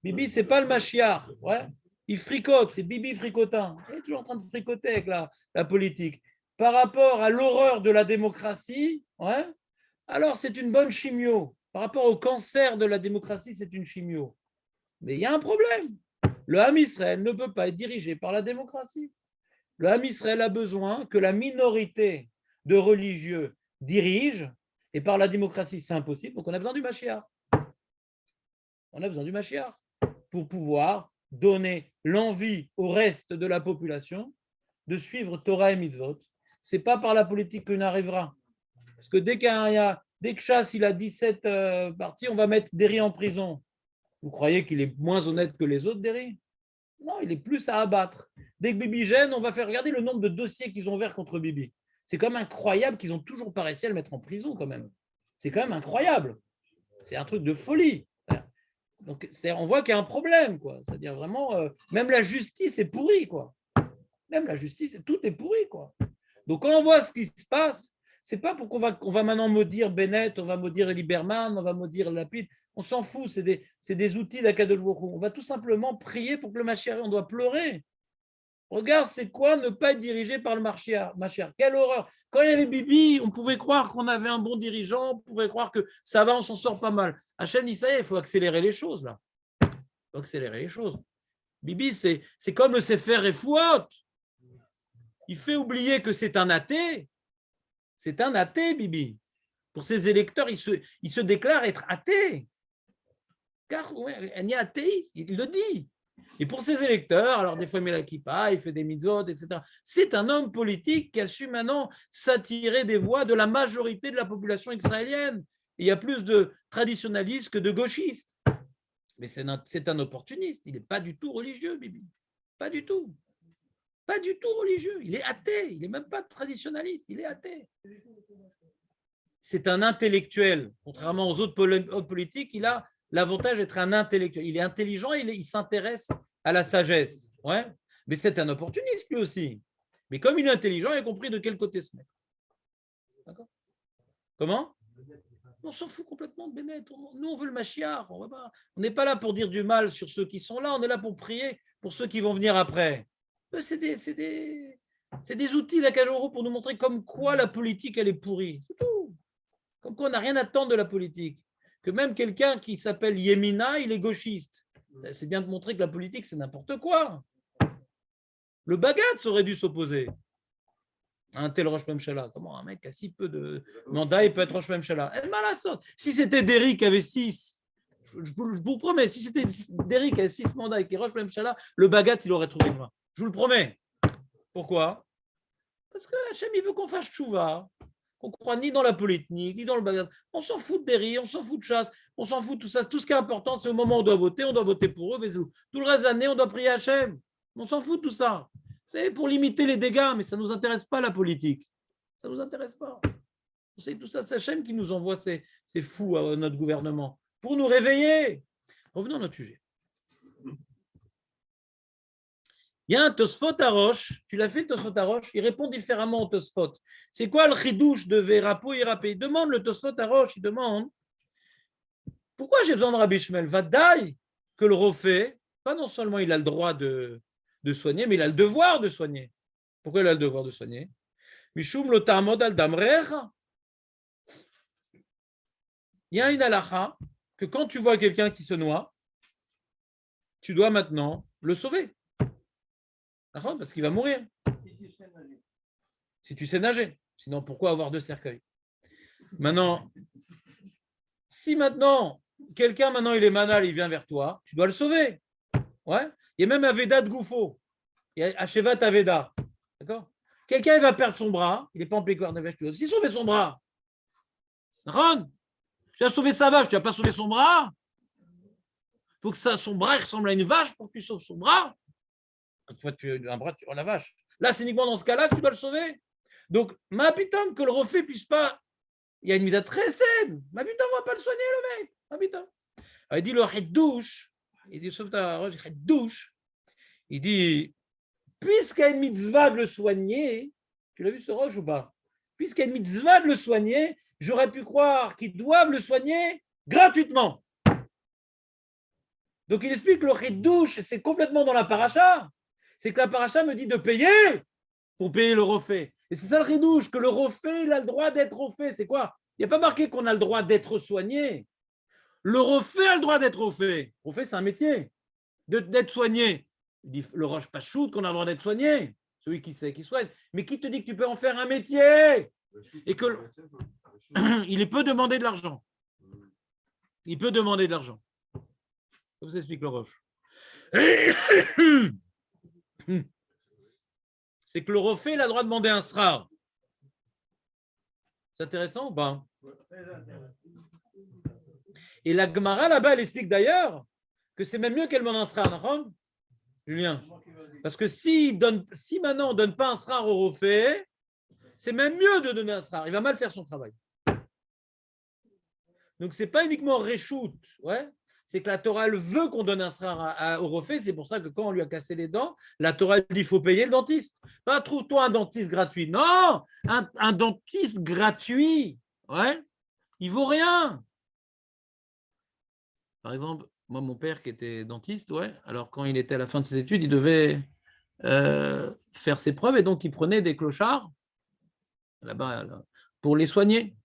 Bibi, ce n'est pas le Mashiach. Ouais. Il fricote, c'est Bibi fricotin. Il est toujours en train de fricoter avec la politique. Par rapport à l'horreur de la démocratie, ouais, alors c'est une bonne chimio. Par rapport au cancer de la démocratie, c'est une chimio. Mais il y a un problème. Le Ham Israël ne peut pas être dirigé par la démocratie. Le Ham Israël a besoin que la minorité de religieux dirige, et par la démocratie, c'est impossible. Donc on a besoin du Mashiach. On a besoin du Mashiach pour pouvoir donner l'envie au reste de la population de suivre Torah et Mitzvot. Ce n'est pas par la politique qu'on arrivera. Parce que dès que Chass il a 17 partis, on va mettre Derry en prison. Vous croyez qu'il est moins honnête que les autres, Derry? Non, il est plus à abattre. Dès que Bibi gêne, on va faire regarder le nombre de dossiers qu'ils ont ouverts contre Bibi. C'est quand même incroyable qu'ils n'ont toujours pas réussi à le mettre en prison quand même. C'est quand même incroyable. C'est un truc de folie. Donc, on voit qu'il y a un problème, quoi. C'est-à-dire vraiment, même la justice est pourrie, quoi. Même la justice, tout est pourri, quoi. Donc, quand on voit ce qui se passe, c'est pas pour qu'on va maintenant maudire Bennett, on va maudire Lieberman, on va maudire Lapid. On s'en fout, c'est des outils d'Akadosh Baruch Hu. On va tout simplement prier pour que le Mashiach, on doit pleurer. Regarde, c'est quoi ne pas être dirigé par le Mashiach? Quelle horreur! Quand il y avait Bibi, on pouvait croire qu'on avait un bon dirigeant, on pouvait croire que ça va, on s'en sort pas mal. Hachem dit, ça y est, il faut accélérer les choses, là. Il faut accélérer les choses. Bibi, c'est comme le Sefer Refouot. Il fait oublier que c'est un athée. C'est un athée, Bibi. Pour ses électeurs, il se déclare être athée. Car il est athéiste, il le dit. Et pour ses électeurs, alors des fois il met la kippa, il fait des mitzvot, etc. C'est un homme politique qui a su maintenant s'attirer des voix de la majorité de la population israélienne. Et il y a plus de traditionalistes que de gauchistes. Mais c'est un opportuniste. Il n'est pas du tout religieux, Bibi. Pas du tout. Pas du tout religieux. Il est athée. Il n'est même pas traditionnaliste. Il est athée. C'est un intellectuel. Contrairement aux autres politiques, il a l'avantage d'être un intellectuel. Il est intelligent, il s'intéresse à la sagesse. Ouais. Mais c'est un opportuniste lui aussi. Mais comme il est intelligent, il a compris de quel côté se mettre. D'accord? Comment? On s'en fout complètement de Bennett. Nous, on veut le Mashiach. On n'est pas là pour dire du mal sur ceux qui sont là. On est là pour prier pour ceux qui vont venir après. C'est des outils d'Akadosh pour nous montrer comme quoi la politique, elle est pourrie. C'est tout. Comme quoi on n'a rien à attendre de la politique. Que même quelqu'un qui s'appelle Yemina, il est gauchiste. C'est bien de montrer que la politique, c'est n'importe quoi. Le Bagatz aurait dû s'opposer à un tel Rosh Memshala. Comment un mec a si peu de mandats, il peut être Rosh Memshala? Si c'était Derry qui avait 6, je vous promets, si c'était Derry qui avait 6 mandats et qui est Rosh Memshala, le Bagatz, il aurait trouvé une main. Je vous le promets. Pourquoi? Parce que Hachem, il veut qu'on fasse tchouva. On ne croit ni dans la politique, ni dans le bagage. On s'en fout de Derry, on s'en fout de chasse, on s'en fout de tout ça. Tout ce qui est important, c'est au moment où on doit voter pour eux. Tout le reste de l'année, on doit prier Hachem. On s'en fout de tout ça. C'est pour limiter les dégâts, mais ça ne nous intéresse pas, la politique. Ça ne nous intéresse pas. C'est tout ça, c'est Hachem qui nous envoie ces fous à notre gouvernement pour nous réveiller. Revenons à notre sujet. Il y a un Tosfot à Roche, tu l'as fait Tosfot à Roche, il répond différemment au Tosfot. C'est quoi le chidouche de Verapo et Rapé? Il demande le Tosfot à Roche, il demande pourquoi j'ai besoin de Rabbi Shmuel? Vadaï que le Rofé, pas non seulement il a le droit de soigner, mais il a le devoir de soigner. Pourquoi il a le devoir de soigner? Mishum lo ta'amod al damrer. Il y a une halakha que quand tu vois quelqu'un qui se noie, tu dois maintenant le sauver. Parce qu'il va mourir. Si tu sais nager. Sinon, pourquoi avoir 2 cercueils? Maintenant, si maintenant, quelqu'un, il est manal, il vient vers toi, tu dois le sauver. Ouais. Il y a même un Veda de Goufo. Il y a Ashevat Aveda. D'accord? Quelqu'un, il va perdre son bras, il n'est pas en pécor de vache, tu dois aussi sauver son bras. Ron, tu as sauvé sa vache, tu n'as pas sauvé son bras. Il faut que son bras ressemble à une vache pour que tu sauves son bras. Toi, tu as un bras, tu rends la vache. Là, c'est uniquement dans ce cas-là que tu dois le sauver. Donc, ma putain, que le refait puisse pas. Il y a une mise très saine. Ma putain, on ne va pas le soigner, le mec. Ma putain. Alors, il dit le douche. Il dit, sauf ta douche. Il dit, puisqu'il y a une mitzvah de le soigner, tu l'as vu ce roche ou pas? Puisqu'il y a une mitzvah de le soigner, j'aurais pu croire qu'ils doivent le soigner gratuitement. Donc il explique le chidouche, et c'est complètement dans la paracha, c'est que la paracha me dit de payer pour payer le refait. Et c'est ça le chidouche, que le refait, il a le droit d'être refait. C'est quoi? Il n'y a pas marqué qu'on a le droit d'être soigné. Le refait a le droit d'être refait. Refait, c'est un métier, d'être soigné. Il dit le roche pachout qu'on a le droit d'être soigné, celui qui sait, qui soigne. Mais qui te dit que tu peux en faire un métier? Et que il peut demander de l'argent. Il peut demander de l'argent. Comme ça explique le roche. C'est que le refait, il a le droit de demander un srar. C'est intéressant ou pas? Et la Gemara là-bas, elle explique d'ailleurs que c'est même mieux qu'elle demande un srar, non, Julien? Parce que si maintenant on ne donne pas un srar au refait, c'est même mieux de donner un srar. Il va mal faire son travail. Donc, ce n'est pas uniquement reshoot, ouais. C'est que la Torah elle veut qu'on donne un srar au refait. C'est pour ça que quand on lui a cassé les dents, la Torah elle dit qu'il faut payer le dentiste. Pas trouve-toi un dentiste gratuit. Non, un dentiste gratuit, ouais, il vaut rien. Par exemple, moi, mon père qui était dentiste, ouais, alors quand il était à la fin de ses études, il devait faire ses preuves et donc il prenait des clochards là-bas pour les soigner.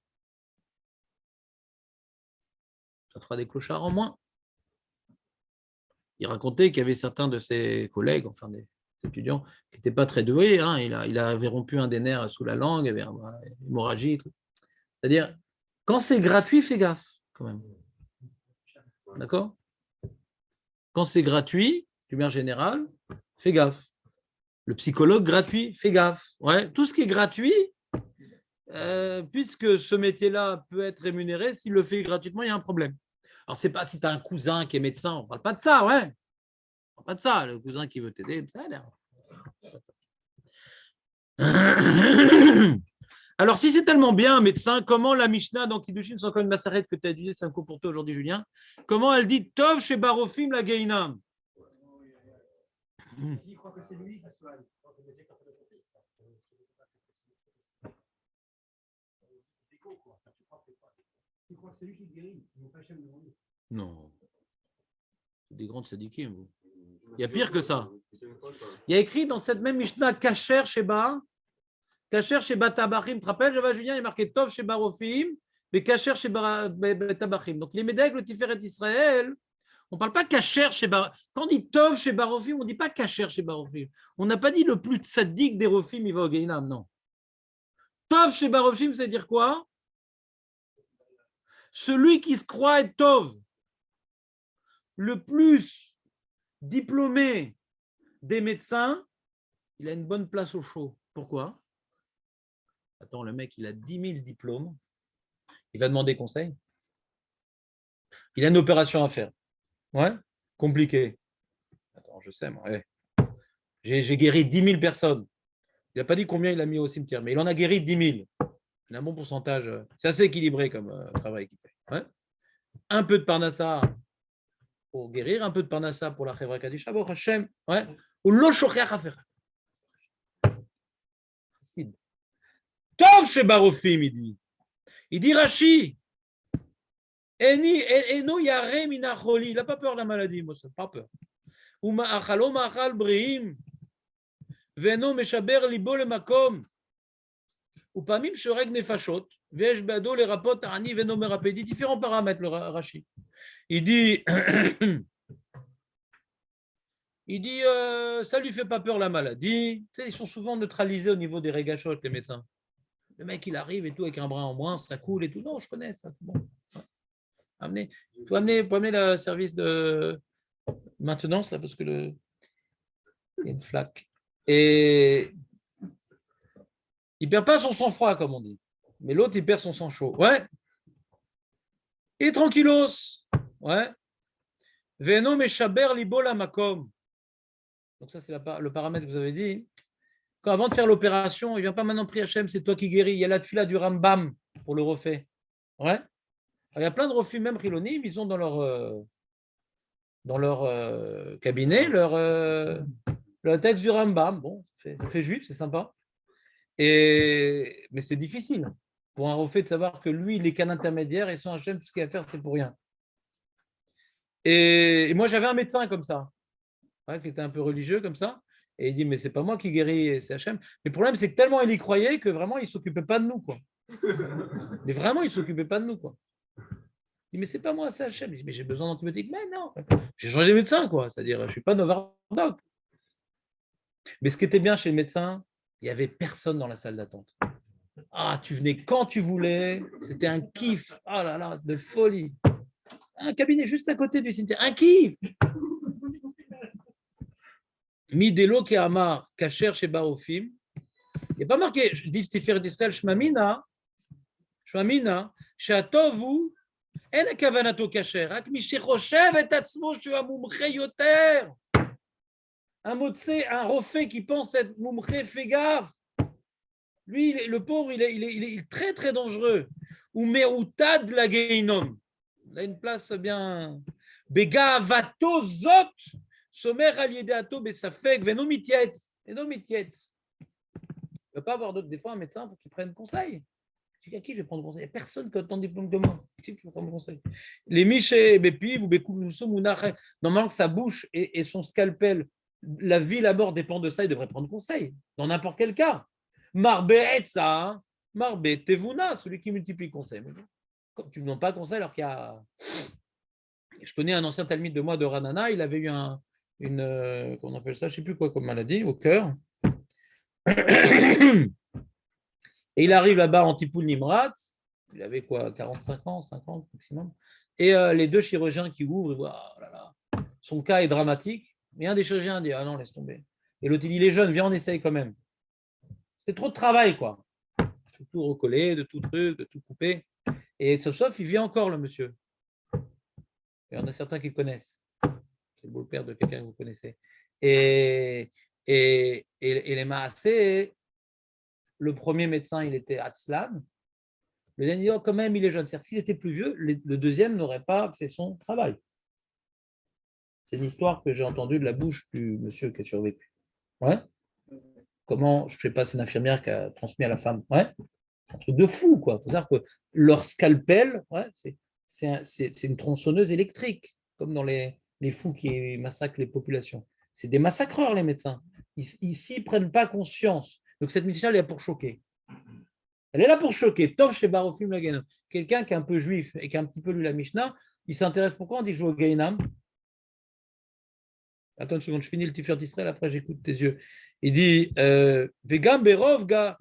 Ça fera des clochards en moins. Il racontait qu'il y avait certains de ses collègues, enfin des étudiants, qui n'étaient pas très doués. Hein. Il avait rompu un des nerfs sous la langue, il y avait une hémorragie. Tout. C'est-à-dire, quand c'est gratuit, fais gaffe quand même. D'accord? Quand c'est gratuit, du bien général, fais gaffe. Le psychologue gratuit, fais gaffe. Ouais, tout ce qui est gratuit, puisque ce métier-là peut être rémunéré, s'il le fait gratuitement, il y a un problème. Alors, ce n'est pas si tu as un cousin qui est médecin, on ne parle pas de ça, ouais. On ne parle pas de ça, le cousin qui veut t'aider, ça a l'air. Alors, si c'est tellement bien un médecin, comment la Mishnah dans Kiddushin, sans une Massaret que tu as utilisé, c'est un coup pour toi aujourd'hui, Julien, comment elle dit Tov chez Barofim la Geinam? Il croit que c'est lui qui soigne. C'est le métier qu'on fait notre fils. Tu crois que c'est lui qui guérit. Il ne pas Hachem devant nous. Non. C'est des grandes sadikim, vous. Il y a pire que ça. Il y a écrit dans cette même Mishnah Kacher Sheba, Kacher Sheba Tabachim. Tu te rappelles, Julien, il est marqué Tov Sheba Rofim, mais Kacher Sheba Tabachim. Donc les Médèques, le Tiferet Israël, on ne parle pas Kacher Sheba. Quand on dit Tov Sheba Rofim, on ne dit pas Kacher Sheba Rofim. On n'a pas dit le plus sadique des Rofim, il va au Gainam, non. Tov Sheba Rofim, c'est dire quoi? Celui qui se croit être Tov, le plus diplômé des médecins, il a une bonne place au chaud. Pourquoi? Attends, le mec, il a 10 000 diplômes. Il va demander conseil. Il a une opération à faire. Ouais, compliqué. Attends, je sais, moi. Ouais. J'ai guéri 10 000 personnes. Il n'a pas dit combien il a mis au cimetière, mais il en a guéri 10 000. Il a un bon pourcentage. C'est assez équilibré comme travail qu'il fait. Ouais. Un peu de parnassa pour guérir, un peu de parnassa pour la Chevra Kadisha, pour Hachem. Ouais. Ou l'oshocher à faire. Tov chez Barofim, il dit. Il dit Rashi. Eno yare minacholi. Il n'a pas peur de la maladie, moi, ça pas peur. Ou ma'achalo ma'achal brihim. Veno meshaber libo le makom. Ou pamim shoreg nefashot. Vesh bado les rapports arani veno merapé. Il dit différents paramètres, le Rashi. Il dit. Ça ne lui fait pas peur la maladie. Tu sais, ils sont souvent neutralisés au niveau des régachotes, les médecins. Le mec, il arrive et tout avec un brin en moins, ça coule et tout. Non, je connais ça, c'est bon. Il faut amener le service de maintenance, là, parce que il y a une flaque. Et il ne perd pas son sang-froid, comme on dit. Mais l'autre, il perd son sang chaud. Ouais. Il est tranquillos. Ouais. Veno meshaber libo la makom. Donc ça, c'est le paramètre que vous avez dit. Quand avant de faire l'opération, il ne vient pas maintenant prier Hachem, c'est toi qui guéris. Il y a la tefila du Rambam pour le refait. Ouais. Alors, il y a plein de refus, même Chilonim, ils ont dans leur cabinet le texte du Rambam. Bon, ça fait juif, c'est sympa. Mais c'est difficile. pour un refait de savoir que lui, il n'est qu'un intermédiaire et sans Hachem, tout ce qu'il a à faire, c'est pour rien. Et moi, j'avais un médecin comme ça, ouais, qui était un peu religieux comme ça. Et il dit, mais c'est pas moi qui guéris, c'est Hachem. Mais le problème, c'est que tellement il y croyait que vraiment, il ne s'occupait pas de nous, quoi. Mais vraiment, il ne s'occupait pas de nous, quoi. Il dit, mais c'est pas moi, c'est Hachem. Il dit, mais j'ai besoin d'antibiotiques. Mais non, j'ai changé de médecin, quoi. C'est-à-dire, je ne suis pas Novardoc. Mais ce qui était bien chez le médecin, il n'y avait personne dans la salle d'attente. Ah, tu venais quand tu voulais. C'était un kiff. Oh là là, de folie. Un cabinet juste à côté du cimetière. Un kiff. Midelo Kehamar, Kacher chez Barofim. Il n'y a pas marqué, dit Sefer d'Israël, Shmamina, Shatovu, En Kavanato Kacher, Ak Mishechoshev et Atzmo, Shua Mumche Yoter. Un motse, un refait qui pense être Mumche, fais gaffe. Lui, le pauvre, il est très très dangereux. Ou Meutad la Geinom. Il a une place bien. Bega Avato Zot. Somer aliedato besafek venomitiet. Il ne peut pas avoir d'autres. Des fois, un médecin, il faut qu'il prenne conseil. Je dis, à qui je vais prendre conseil? Il n'y a personne qui a autant de diplôme que moi. Qui peut prendre conseil? Les michés, bépi, vous normalement que sa bouche et son scalpel, la vie, la mort dépend de ça, il devrait prendre conseil. Dans n'importe quel cas. Marbe ça, Marbe tevuna, celui qui multiplie conseil. Tu ne demandes pas conseil alors qu'il y a. Je connais un ancien talmide de moi de Ranana, il avait eu comment on appelle ça, je ne sais plus quoi comme maladie, au cœur. Et il arrive là-bas en Tipoul Nimrat, il avait quoi, 45 ans, 50 maximum. Et les deux chirurgiens qui ouvrent, ils voient, oh là là, son cas est dramatique. Mais un des chirurgiens dit, ah non, laisse tomber. Et l'autre, il est jeune, viens, on essaye quand même. C'est trop de travail, quoi. De tout recoller, de tout truc, de tout couper. Et sauf, il vient encore, le monsieur. Il y en a certains qui le connaissent. C'est le beau-père de quelqu'un que vous connaissez. Et les Maasé, le premier médecin, il était Atzlan. Le deuxième, oh, quand même, il est jeune. C'est-à-dire, s'il était plus vieux, le deuxième n'aurait pas fait son travail. C'est une histoire que j'ai entendue de la bouche du monsieur qui a survécu. Ouais. Comment, je ne sais pas, c'est une infirmière qui a transmis à la femme. Ouais. Un truc de fou, quoi. Il faut savoir que leur scalpel, ouais, c'est une tronçonneuse électrique, comme dans les fous qui massacrent les populations. C'est des massacreurs, les médecins. Ici, ils ne prennent pas conscience. Donc, cette médecin, elle est là pour choquer. Elle est là pour choquer. Tov chez Barofim Lageno. Quelqu'un qui est un peu juif et qui a un petit peu lu la Mishnah, il s'intéresse pourquoi on dit je joue au Gainam. Attends une seconde, je finis le Tiferet d'Israël, après j'écoute tes yeux. Il dit Vegam Berov ga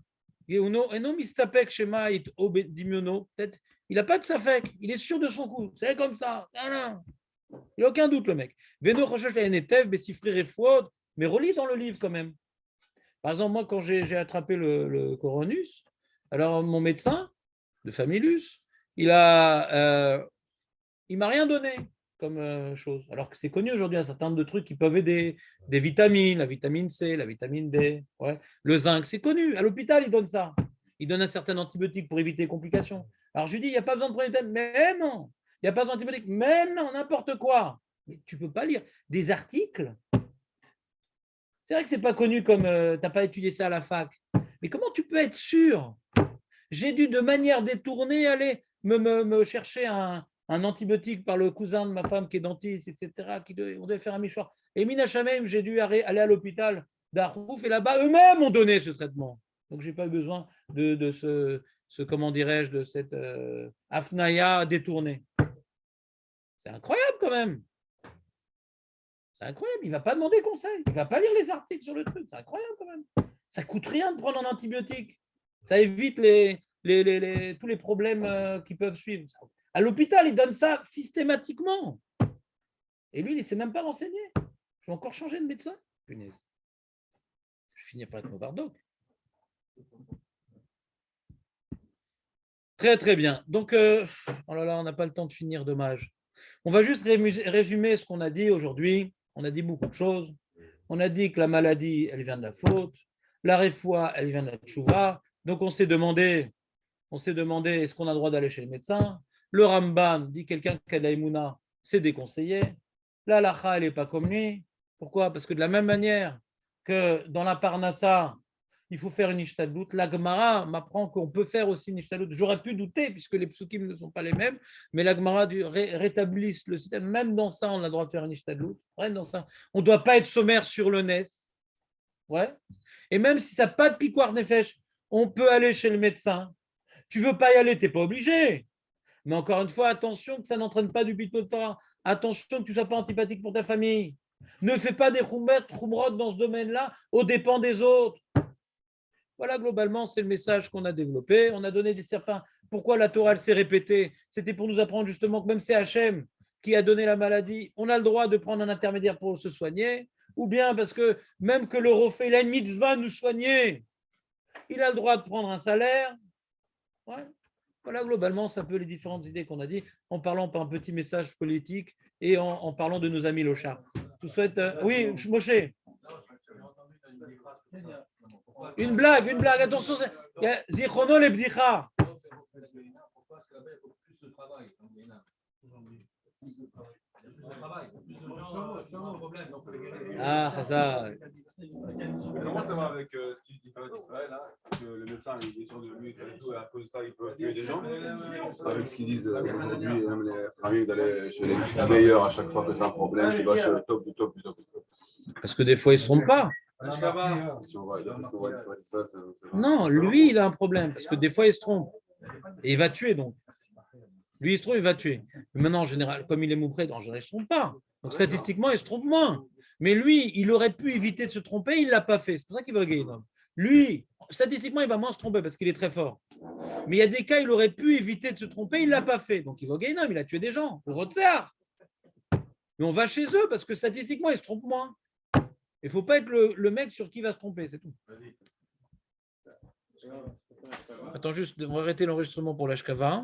eno mistapek shemait obedimiono. Peut-être il n'a pas de safek, il est sûr de son coup. C'est comme ça. Non. Il n'a aucun doute, le mec. Veno Rochesh la Netev, Bessifri Refouod, mais relis dans le livre quand même. Par exemple, moi, quand j'ai attrapé le coronus, alors mon médecin de Familus, il m'a rien donné comme chose. Alors que c'est connu aujourd'hui un certain nombre de trucs qui peuvent aider, des vitamines, la vitamine C, la vitamine D, ouais. Le zinc, c'est connu. À l'hôpital, ils donnent ça. Ils donnent un certain antibiotique pour éviter les complications. Alors je lui dis, il n'y a pas besoin de prendre une mais non. Il n'y a pas besoin d'antibiotique, mais non, n'importe quoi. Mais tu ne peux pas lire des articles. C'est vrai que ce n'est pas connu comme tu n'as pas étudié ça à la fac. Mais comment tu peux être sûr? J'ai dû de manière détournée aller me chercher un antibiotique par le cousin de ma femme qui est dentiste, etc. On devait faire un mâchoire. Et Mina Shamem, j'ai dû aller à l'hôpital d'Arrouf et là-bas, eux-mêmes ont donné ce traitement. Donc, je n'ai pas eu besoin de comment dirais-je, de cette afnaya détournée. C'est incroyable quand même. C'est incroyable. Il ne va pas demander conseil. Il ne va pas lire les articles sur le truc. C'est incroyable quand même. Ça ne coûte rien de prendre un antibiotique. Ça évite tous les problèmes qui peuvent suivre. À l'hôpital, ils donnent ça systématiquement. Et lui, il ne s'est même pas renseigné. Je vais encore changer de médecin. Punaise. Je finis par être Novardoc. Très, très bien. Donc, oh là là, on n'a pas le temps de finir, dommage. On va juste résumer ce qu'on a dit aujourd'hui. On a dit beaucoup de choses. On a dit que la maladie, elle vient de la faute. La réfoua, elle vient de la tchouva. Donc, on s'est demandé est-ce qu'on a le droit d'aller chez le médecin. Le Rambam dit quelqu'un qui a de la Emouna, c'est déconseillé. La Lacha, elle n'est pas comme lui. Pourquoi? Parce que de la même manière que dans la Parnassa, il faut faire une ishtadlut. La Gemara m'apprend qu'on peut faire aussi une ishtadlut. J'aurais pu douter puisque les psukim ne sont pas les mêmes, mais la Gemara rétablisse le système. Même dans ça, on a le droit de faire une ishtadlut. Même dans ça, on ne doit pas être sommaire sur le nes. Ouais. Et même si ça n'a pas de piquoir nefesh, on peut aller chez le médecin. Tu veux pas y aller, tu n'es pas obligé. Mais encore une fois, attention que ça n'entraîne pas du bito de Torah. Attention que tu ne sois pas antipathique pour ta famille. Ne fais pas des khumrot dans ce domaine-là aux dépens des autres. Voilà, globalement, c'est le message qu'on a développé. On a donné des certains. Pourquoi la Torah, elle s'est répétée? C'était pour nous apprendre justement que même c'est Hachem qui a donné la maladie, on a le droit de prendre un intermédiaire pour se soigner. Ou bien parce que même que le Rophé, il a une mitzvah nous soigner, il a le droit de prendre un salaire. Ouais. Voilà, globalement, c'est un peu les différentes idées qu'on a dit en parlant par un petit message politique et en parlant de nos amis Lochard. Je vous souhaite. Oui, Moshe. Une blague. Attention, il y a Zichrono le Bdicha. Pourquoi est-ce que là-bas, il faut plus de travail dans le Guénin? Plus de travail, plus de gens qui ont un problème, donc il faut les guérir. Ah, ça. Comment ça va avec ce qui dit d'Israël, là, que le médecin il est sûr de lui et tout, et à cause de ça, il peut tuer des gens? Avec ce qu'ils disent aujourd'hui, même les familles d'aller chez les meilleurs à chaque fois que tu as un problème, tu vas chez le top du top du top. Parce que des fois, ils ne se trompent pas. Si on va ça, Non, lui, il a un problème parce que des fois, il se trompe. Et il va tuer donc. Lui, il se trompe, il va tuer. Mais maintenant, en général, comme il est moupré, en général, il ne se trompe pas. Donc, statistiquement, il se trompe moins. Mais lui, il aurait pu éviter de se tromper, il ne l'a pas fait. C'est pour ça qu'il va gagner. Lui, statistiquement, il va moins se tromper parce qu'il est très fort. Mais il y a des cas, il aurait pu éviter de se tromper, il ne l'a pas fait. Donc, il va gagner. Il a tué des gens. Le Rotsar. Mais on va chez eux parce que statistiquement, ils se trompent moins. Il ne faut pas être le mec sur qui il va se tromper, c'est tout. Attends juste, on va arrêter l'enregistrement pour l'Ashkava.